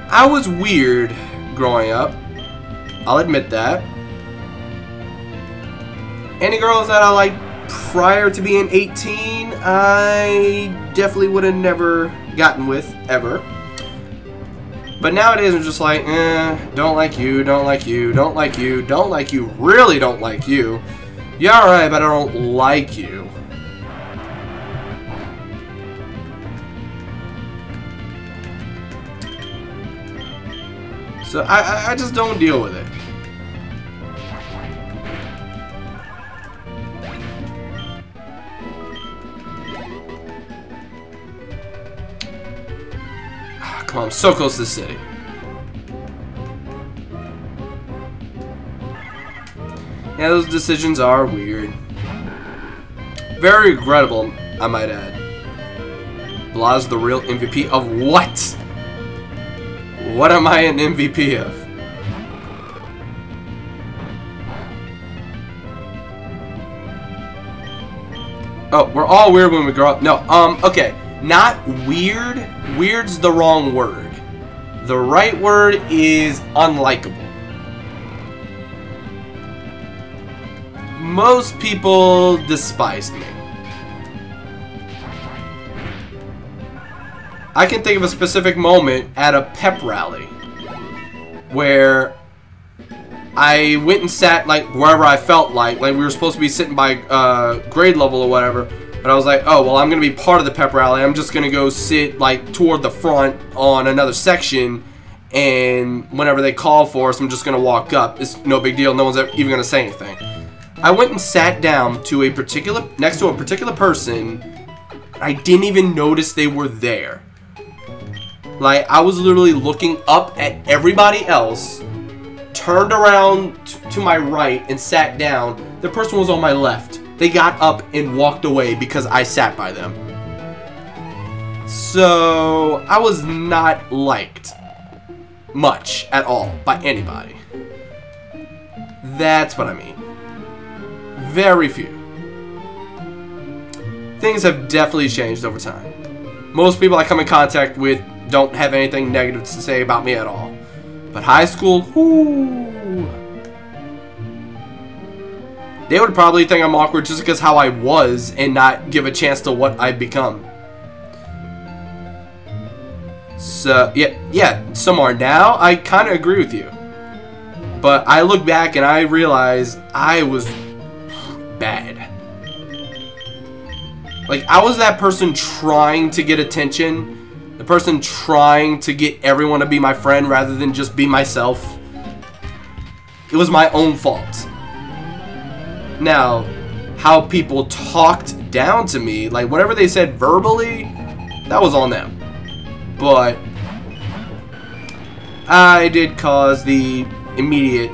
I was weird growing up. I'll admit that. Any girls that I liked prior to being 18, I definitely would have never gotten with, ever. But nowadays I'm just like, don't like you, don't like you, don't like you, don't like you, really don't like you. You're alright, but I don't like you. So I just don't deal with it. Come on, I'm so close to the city. Yeah, Yeah, those decisions are weird. Very regrettable, I might add. Blah's the real MVP of what? What am I an MVP of? Oh, we're all weird when we grow up. No, okay. Not weird. Weird's the wrong word. The right word is unlikable. Most people despised me. I can think of a specific moment at a pep rally where I went and sat like wherever I felt like we were supposed to be sitting by grade level or whatever, but I was like, oh well, I'm gonna be part of the pep rally. I'm just gonna go sit like toward the front on another section, and whenever they call for us, I'm just gonna walk up. It's no big deal. No one's even gonna say anything. I went and sat down to next to a particular person. I didn't even notice they were there. Like, I was literally looking up at everybody else, turned around to my right and sat down. The person was on my left. They got up and walked away because I sat by them. So, I was not liked much at all by anybody. That's what I mean. Very few. Things have definitely changed over time. Most people I come in contact with don't have anything negative to say about me at all. But high school, whoo, they would probably think I'm awkward just because how I was and not give a chance to what I've become. So, yeah, some are now. I kind of agree with you. But I look back and I realize I was bad. Like, I was that person trying to get attention. The person trying to get everyone to be my friend rather than just be myself. It was my own fault. Now, how people talked down to me, like whatever they said verbally, that was on them. But I did cause the immediate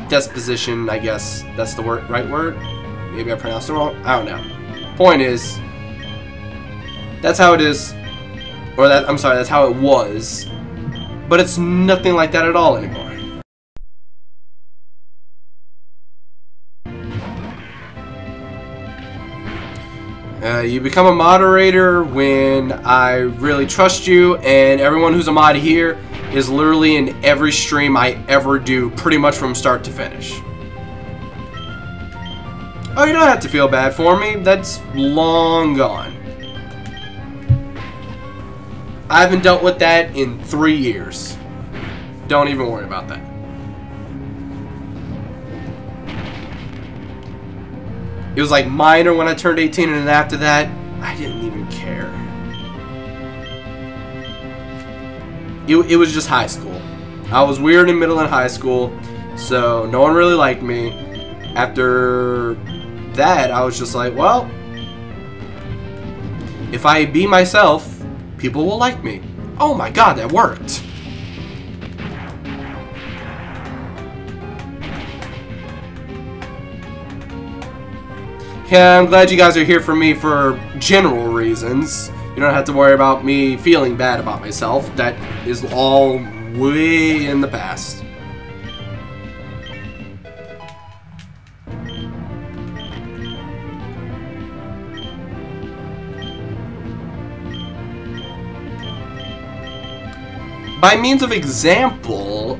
disposition, I guess that's the right word. Maybe I pronounced it wrong. I don't know. Point is, that's how it is. Or that, I'm sorry, that's how it was. But it's nothing like that at all anymore. You become a moderator when I really trust you, and everyone who's a mod here is literally in every stream I ever do, pretty much from start to finish. Oh, you don't have to feel bad for me. That's long gone. I haven't dealt with that in 3 years. Don't even worry about that. It was like minor when I turned 18, and then after that, I didn't even care. It was just high school. I was weird in middle and high school, so no one really liked me. After that, I was just like, well, if I be myself, people will like me. Oh my god, that worked. Yeah, I'm glad you guys are here for me for general reasons. You don't have to worry about me feeling bad about myself. That is all way in the past. By means of example,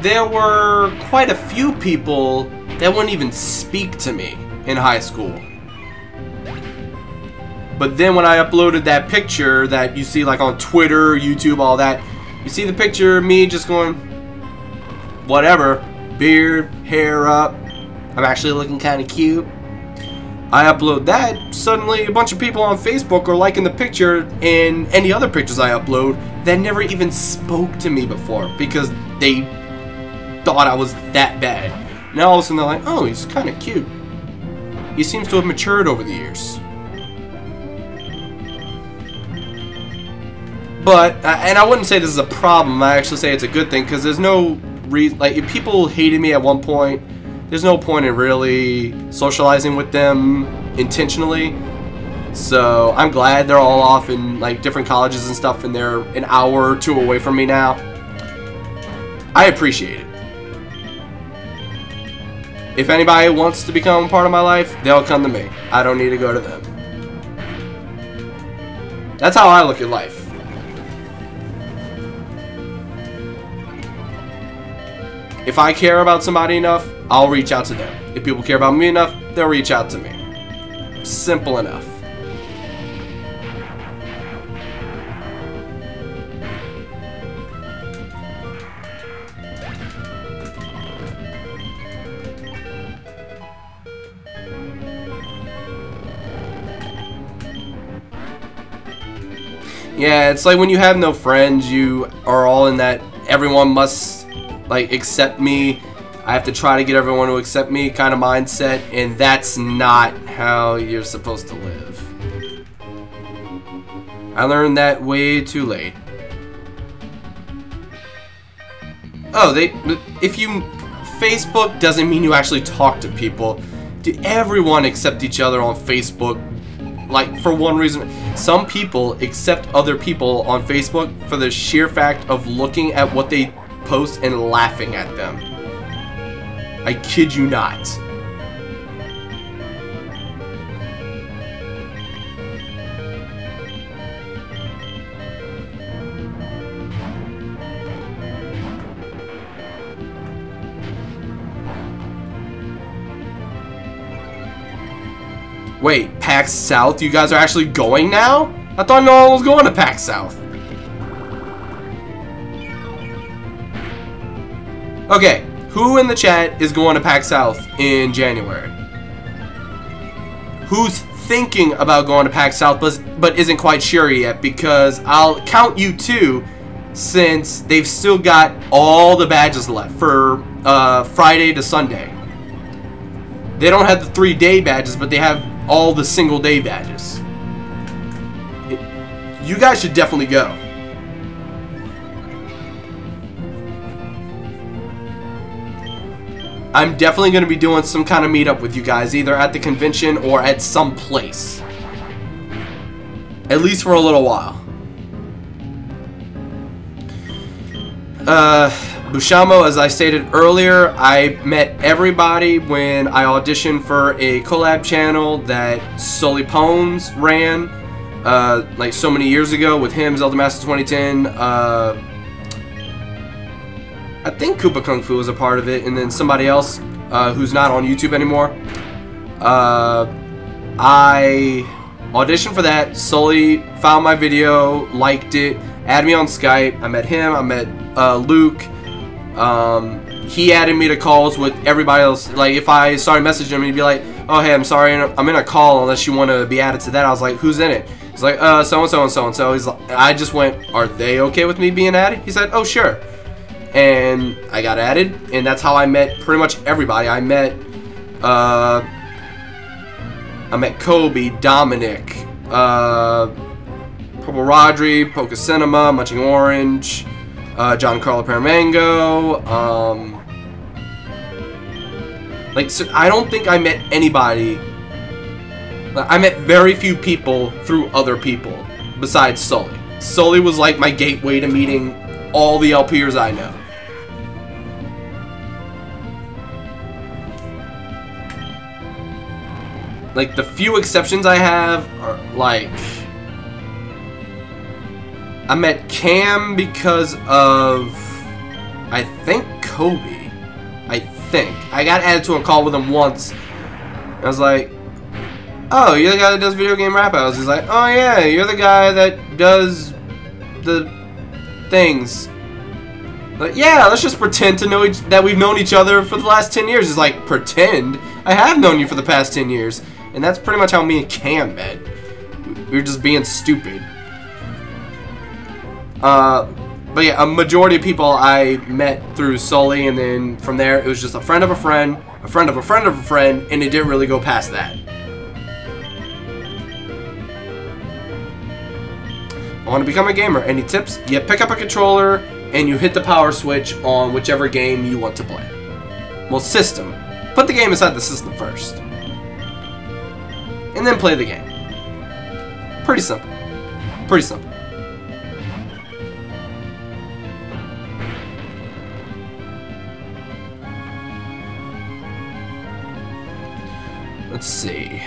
there were quite a few people that wouldn't even speak to me in high school. But then when I uploaded that picture that you see like on Twitter, YouTube, all that, you see the picture of me just going, whatever, beard, hair up, I'm actually looking kind of cute. I upload that, suddenly a bunch of people on Facebook are liking the picture and any other pictures I upload that never even spoke to me before because they thought I was that bad. Now all of a sudden they're like, oh, he's kind of cute. He seems to have matured over the years. But, and I wouldn't say this is a problem, I actually say it's a good thing because there's no like if people hated me at one point, there's no point in really socializing with them intentionally. So I'm glad they're all off in like different colleges and stuff, and they're an hour or two away from me now. I appreciate it. If anybody wants to become a part of my life, they'll come to me. I don't need to go to them. That's how I look at life. If I care about somebody enough, I'll reach out to them. If people care about me enough, they'll reach out to me. Simple enough. Yeah, it's like when you have no friends, you are all in that everyone must like accept me. I have to try to get everyone to accept me kind of mindset, and that's not how you're supposed to live. I learned that way too late. Oh, Facebook doesn't mean you actually talk to people. Dude, everyone accept each other on Facebook, like for one reason. Some people accept other people on Facebook for the sheer fact of looking at what they post and laughing at them. I kid you not. Wait, PAX South? You guys are actually going now? I thought no one was going to PAX South. Okay, who in the chat is going to PAX South in January? Who's thinking about going to PAX South but isn't quite sure yet? Because I'll count you two, since they've still got all the badges left for Friday to Sunday. They don't have the 3-day badges, but they have all the single-day badges. You guys should definitely go. I'm definitely going to be doing some kind of meetup with you guys, either at the convention or at some place. At least for a little while. Bushamo, as I stated earlier, I met everybody when I auditioned for a collab channel that Sully Pones ran, like so many years ago with him, Zelda Master 2010. I think Koopa Kung Fu was a part of it, and then somebody else who's not on YouTube anymore. I auditioned for that. Sully found my video, liked it, added me on Skype. I met him. I met Luke. He added me to calls with everybody else. Like, if I started messaging him, he'd be like, "Oh, hey, I'm sorry, I'm in a call unless you want to be added to that." I was like, "Who's in it?" He's like, so-and-so and so-and-so. He's like, I just went, "Are they okay with me being added?" He said, "Oh, sure." And I got added, and that's how I met pretty much everybody. I met Kobe, Dominic, Purple Rodri, Poca Cinema, Munching Orange, Giancarlo Paramango. Like, so I don't think I met anybody. I met very few people through other people besides Sully. Sully was like my gateway to meeting all the LPers I know. Like, the few exceptions I have are like, I met Cam because of, I think, Kobe. I think. I got added to a call with him once. I was like, "Oh, you're the guy that does video game rap outs." He's like, "Oh yeah, you're the guy that does the things." Like, yeah, let's just pretend to know that we've known each other for the last 10 years. It's like, pretend? I have known you for the past 10 years. And that's pretty much how me and Cam met. We were just being stupid. But yeah, a majority of people I met through Sully, and then from there it was just a friend of a friend, a friend of a friend of a friend, and it didn't really go past that. I want to become a gamer. Any tips? Yeah, pick up a controller and you hit the power switch on whichever game you want to play. Well, system. Put the game inside the system first. And then play the game. Pretty simple. Pretty simple. Let's see.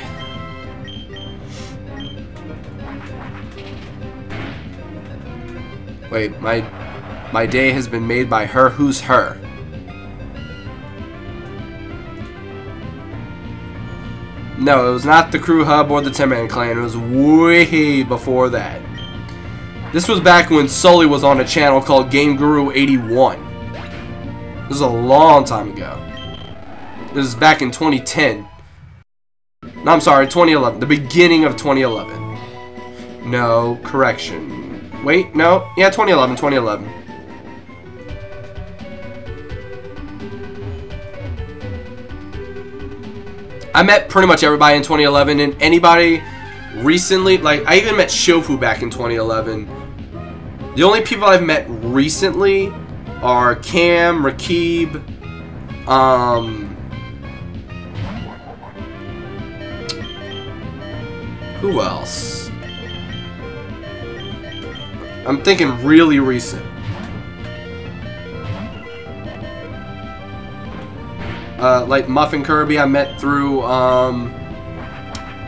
Wait, my day has been made by her. Who's her? No, it was not the Crew Hub or the 10-Man Clan. It was way before that. This was back when Sully was on a channel called Game Guru 81. This was a long time ago. This is back in 2010. No, I'm sorry, 2011. The beginning of 2011. No, correction. Wait, no. Yeah, 2011, 2011. I met pretty much everybody in 2011, and anybody recently, like, I even met Shofu back in 2011. The only people I've met recently are Cam, Rakib, who else? I'm thinking really recent. Like Muffin Kirby, I met through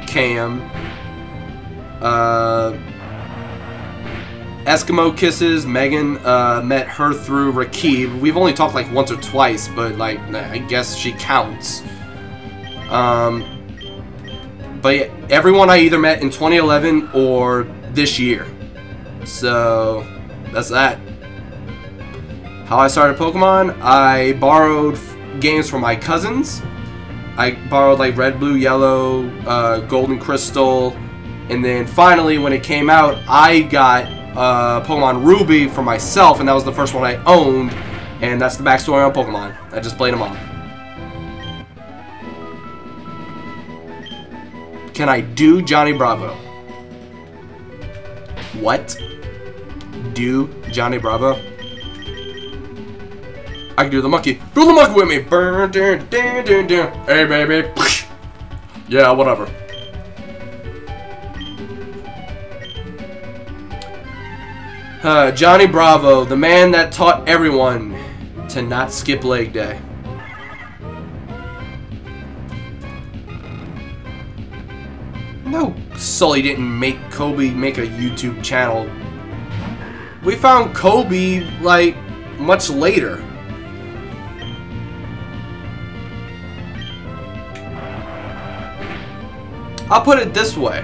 Cam. Eskimo Kisses, Megan, met her through Rakib. We've only talked like once or twice, but like I guess she counts. But yeah, everyone I either met in 2011 or this year. So that's that. How I started Pokemon, I borrowed games from my cousins. I borrowed like Red, Blue, Yellow, Golden Crystal, and then finally when it came out, I got Pokemon Ruby for myself, and that was the first one I owned, and that's the backstory on Pokemon. I just played them all. Can I do Johnny Bravo? What? Do Johnny Bravo? I can do the monkey. Do the monkey with me. Burn, dun, dun, dun, dun. Hey, baby. Yeah, whatever. Johnny Bravo, the man that taught everyone to not skip leg day. No, Sully didn't make Kobe make a YouTube channel. We found Kobe, like, much later. I'll put it this way.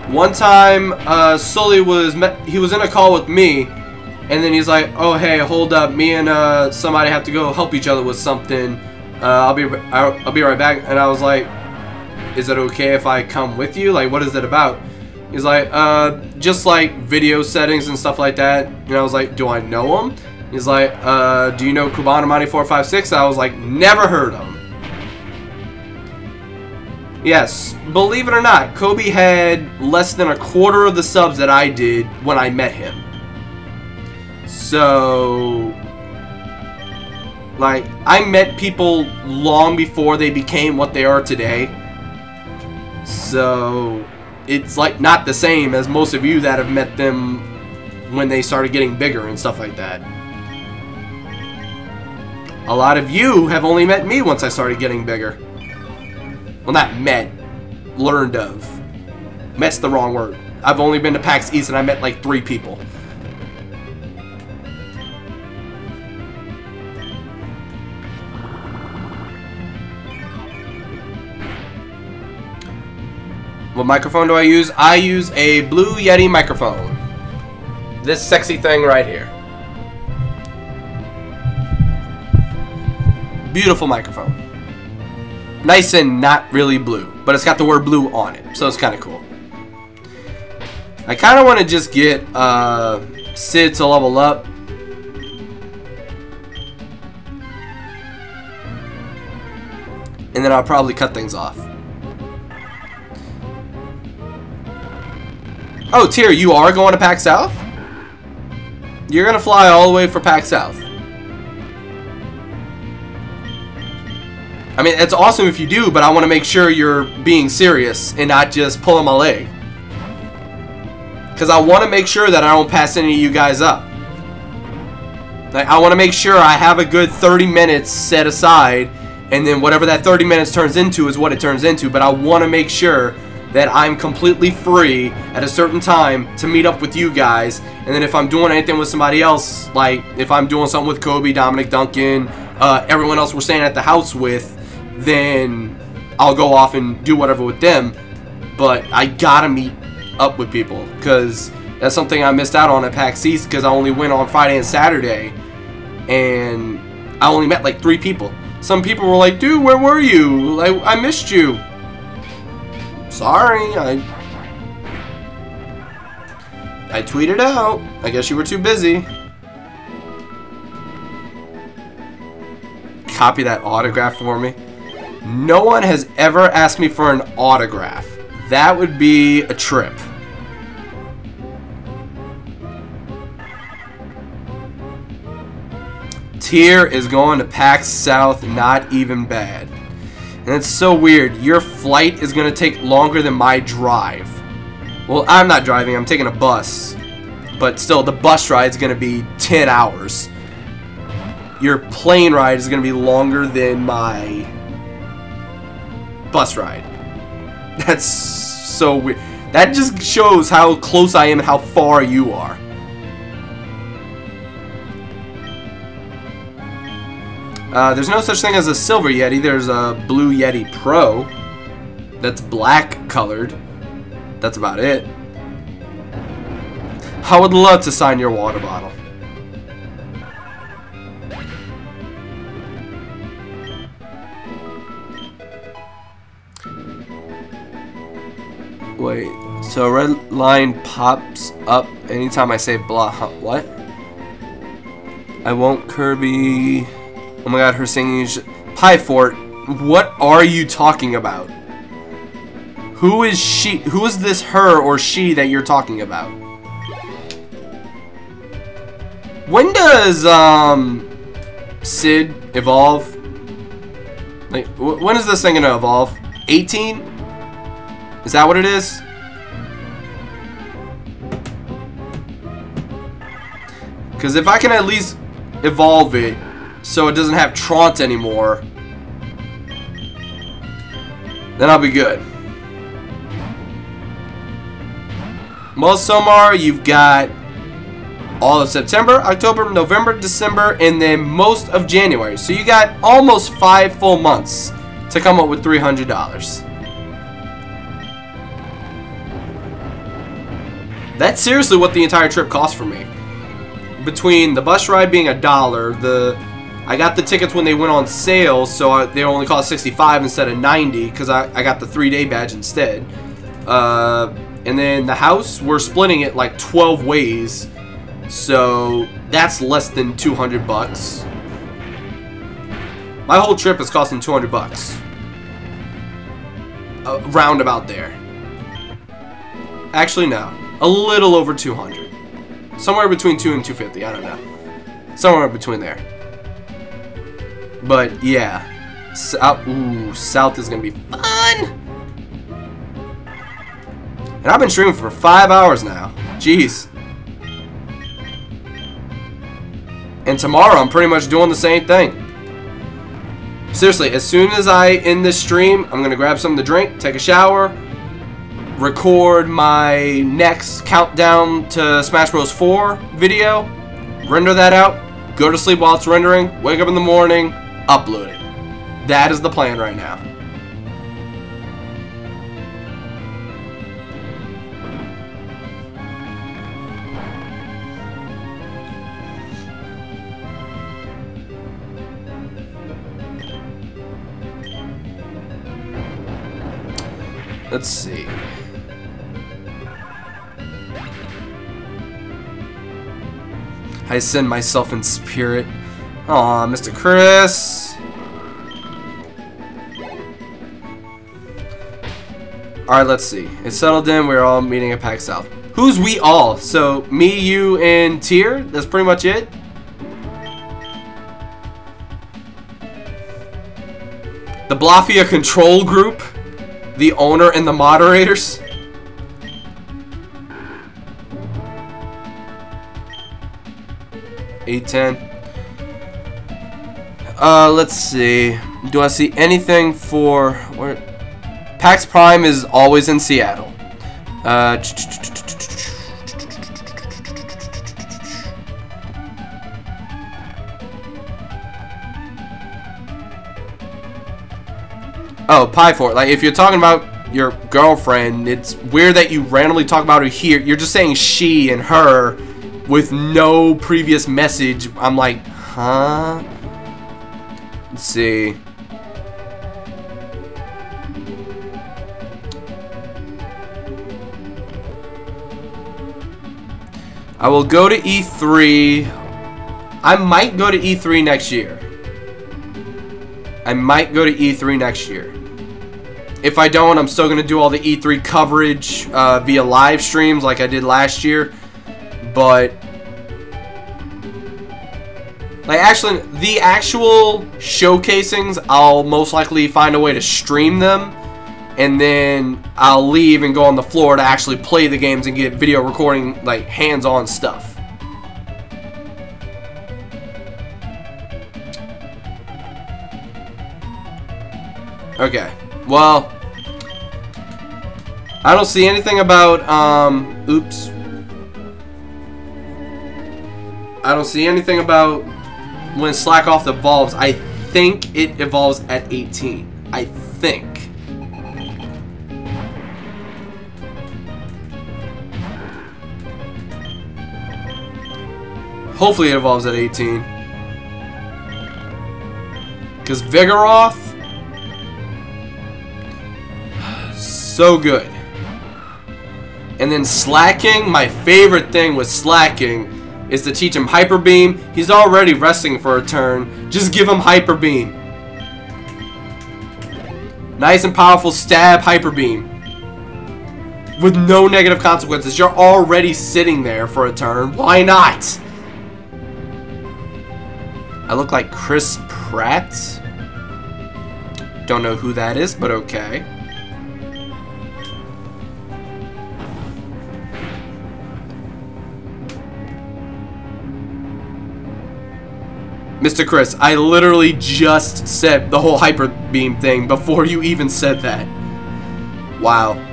One time, Sully was in a call with me, and then he's like, "Oh hey, hold up, me and somebody have to go help each other with something. I'll be right back." And I was like, "Is it okay if I come with you? Like, what is it about?" He's like, just like video settings and stuff like that." And I was like, "Do I know him?" He's like, "Do you know Cubana Money 456?" I was like, "Never heard of him." Yes, believe it or not, Kobe had less than 1/4 of the subs that I did when I met him. So, like, I met people long before they became what they are today. So, it's like not the same as most of you that have met them when they started getting bigger and stuff like that. A lot of you have only met me once I started getting bigger. Well, not met, learned of. Met's the wrong word. I've only been to PAX East and I met like 3 people. What microphone do I use? I use a Blue Yeti microphone. This sexy thing right here. Beautiful microphone. Nice and not really blue, but it's got the word blue on it, so it's kind of cool. I kind of want to just get Sid to level up. And then I'll probably cut things off. Oh, Tyr, you are going to PAX South? You're gonna fly all the way for PAX South. I mean, it's awesome if you do, but I want to make sure you're being serious and not just pulling my leg. Because I want to make sure that I don't pass any of you guys up. Like, I want to make sure I have a good 30 minutes set aside, and then whatever that 30 minutes turns into is what it turns into. But I want to make sure that I'm completely free at a certain time to meet up with you guys. And then if I'm doing anything with somebody else, like if I'm doing something with Kobe, Dominic, Duncan, everyone else we're staying at the house with, then I'll go off and do whatever with them. But I gotta meet up with people, because that's something I missed out on at PAX East, because I only went on Friday and Saturday, and I only met like 3 people. Some people were like, dude, where were you? Like, I missed you. Sorry, I tweeted out. I guess you were too busy. Copy that autograph for me. No one has ever asked me for an autograph. That would be a trip. Tier is going to PAX South, not even bad. And it's so weird. Your flight is going to take longer than my drive. Well, I'm not driving. I'm taking a bus. But still, the bus ride is going to be 10 hours. Your plane ride is going to be longer than my bus ride. That's so weird. That just shows how close I am and how far you are. There's no such thing as a Silver Yeti. There's a Blue Yeti Pro that's black colored. That's about it. I would love to sign your water bottle. Wait, so a red line pops up anytime I say blah. What? I won't Kirby. Oh my god, her singing is... Pie Fort, what are you talking about? Who is she? Who is this her or she that you're talking about? When does, Sid evolve? Like, when is this thing gonna evolve? 18? Is that what it is? Because if I can at least evolve it so it doesn't have Traunt anymore, then I'll be good. Well, Somar, you've got all of September, October, November, December, and then most of January. So you got almost 5 full months to come up with $300. That's seriously what the entire trip cost for me. Between the bus ride being $1, I got the tickets when they went on sale, so they only cost $65 instead of $90 because I got the 3-day badge instead. And then the house, we're splitting it like 12 ways, so that's less than 200 bucks. My whole trip is costing 200 bucks. Roundabout there. Actually, no. A little over 200. Somewhere between 2 and 250, I don't know. Somewhere between there. But yeah. Ooh, South is gonna be fun! And I've been streaming for 5 hours now. Jeez. And tomorrow I'm pretty much doing the same thing. Seriously, as soon as I end this stream, I'm gonna grab something to drink, take a shower, record my next countdown to Smash Bros. 4 video, render that out, go to sleep while it's rendering, wake up in the morning, upload it. That is the plan right now. Let's see. I send myself in spirit. Aw, Mr. Chris. Alright, let's see. It's settled in. We're all meeting at PAX South. Who's we all? So, me, you, and Tyr? That's pretty much it? The Blafia control group? The owner and the moderators? $8.10. Let's see. Do I see anything for where? PAX Prime is always in Seattle. Oh, Pie Fort. Like, if you're talking about your girlfriend, it's weird that you randomly talk about her here. You're just saying she and her with no previous message. I'm like, huh? Let's see. I will go to E3. I might go to E3 next year. I might go to E3 next year. If I don't, I'm still going to do all the E3 coverage via live streams like I did last year. But, like, actually, the actual showcasings, I'll most likely find a way to stream them. And then I'll leave and go on the floor to actually play the games and get video recording, like, hands-on stuff. Okay. Well, I don't see anything about, oops. I don't see anything about when Slack Off evolves. I think it evolves at 18. I think. Hopefully it evolves at 18. Because Vigoroth, so good. And then slacking, my favorite thing with slacking is to teach him Hyper Beam. He's already resting for a turn. Just give him Hyper Beam. Nice and powerful stab Hyper Beam. With no negative consequences. You're already sitting there for a turn. Why not? I look like Chris Pratt. Don't know who that is, but okay. Mr. Chris, I literally just said the whole Hyper Beam thing before you even said that. Wow.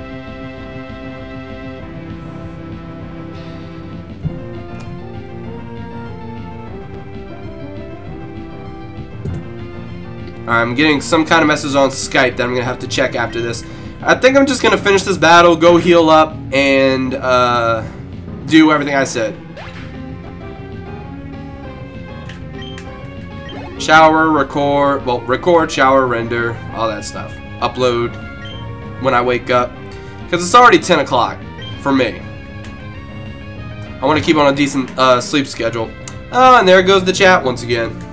I'm getting some kind of message on Skype that I'm going to have to check after this. I think I'm just going to finish this battle, go heal up, and do everything I said. Shower, record, well, record, shower, render, all that stuff. Upload when I wake up. Because it's already 10 o'clock for me. I want to keep on a decent sleep schedule. Oh, and there goes the chat once again.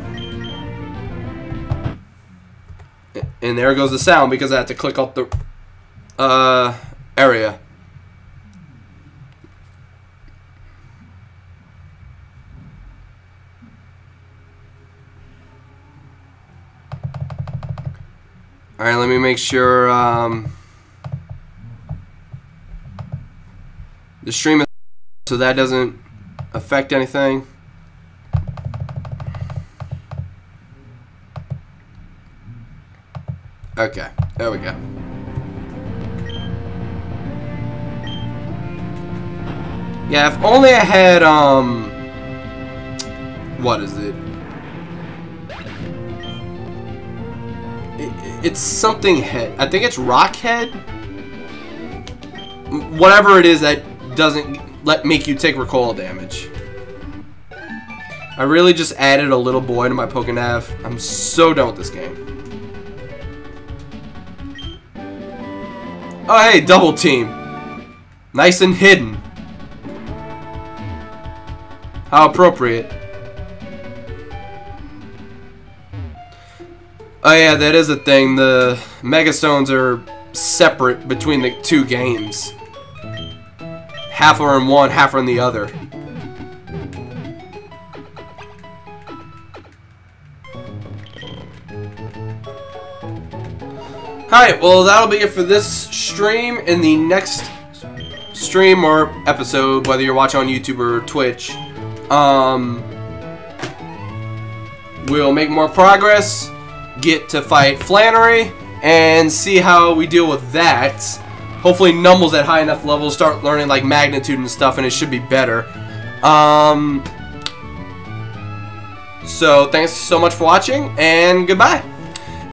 And there goes the sound because I had to click off the area. Alright, let me make sure the stream is so that doesn't affect anything. Okay, there we go. Yeah, if only I had what is it? It's something head. I think it's rock head. Whatever it is that doesn't make you take recoil damage. I really just added a little boy to my Pokénav. I'm so done with this game. Oh hey, double team. Nice and hidden. How appropriate. Oh yeah, that is a thing. The Mega Stones are separate between the two games. Half are in one, half are in the other. Alright, well that'll be it for this stream. In the next stream or episode, whether you're watching on YouTube or Twitch, we'll make more progress, get to fight Flannery, and see how we deal with that. Hopefully Numel's at high enough level to start learning like magnitude and stuff, and it should be better. So thanks so much for watching, and goodbye.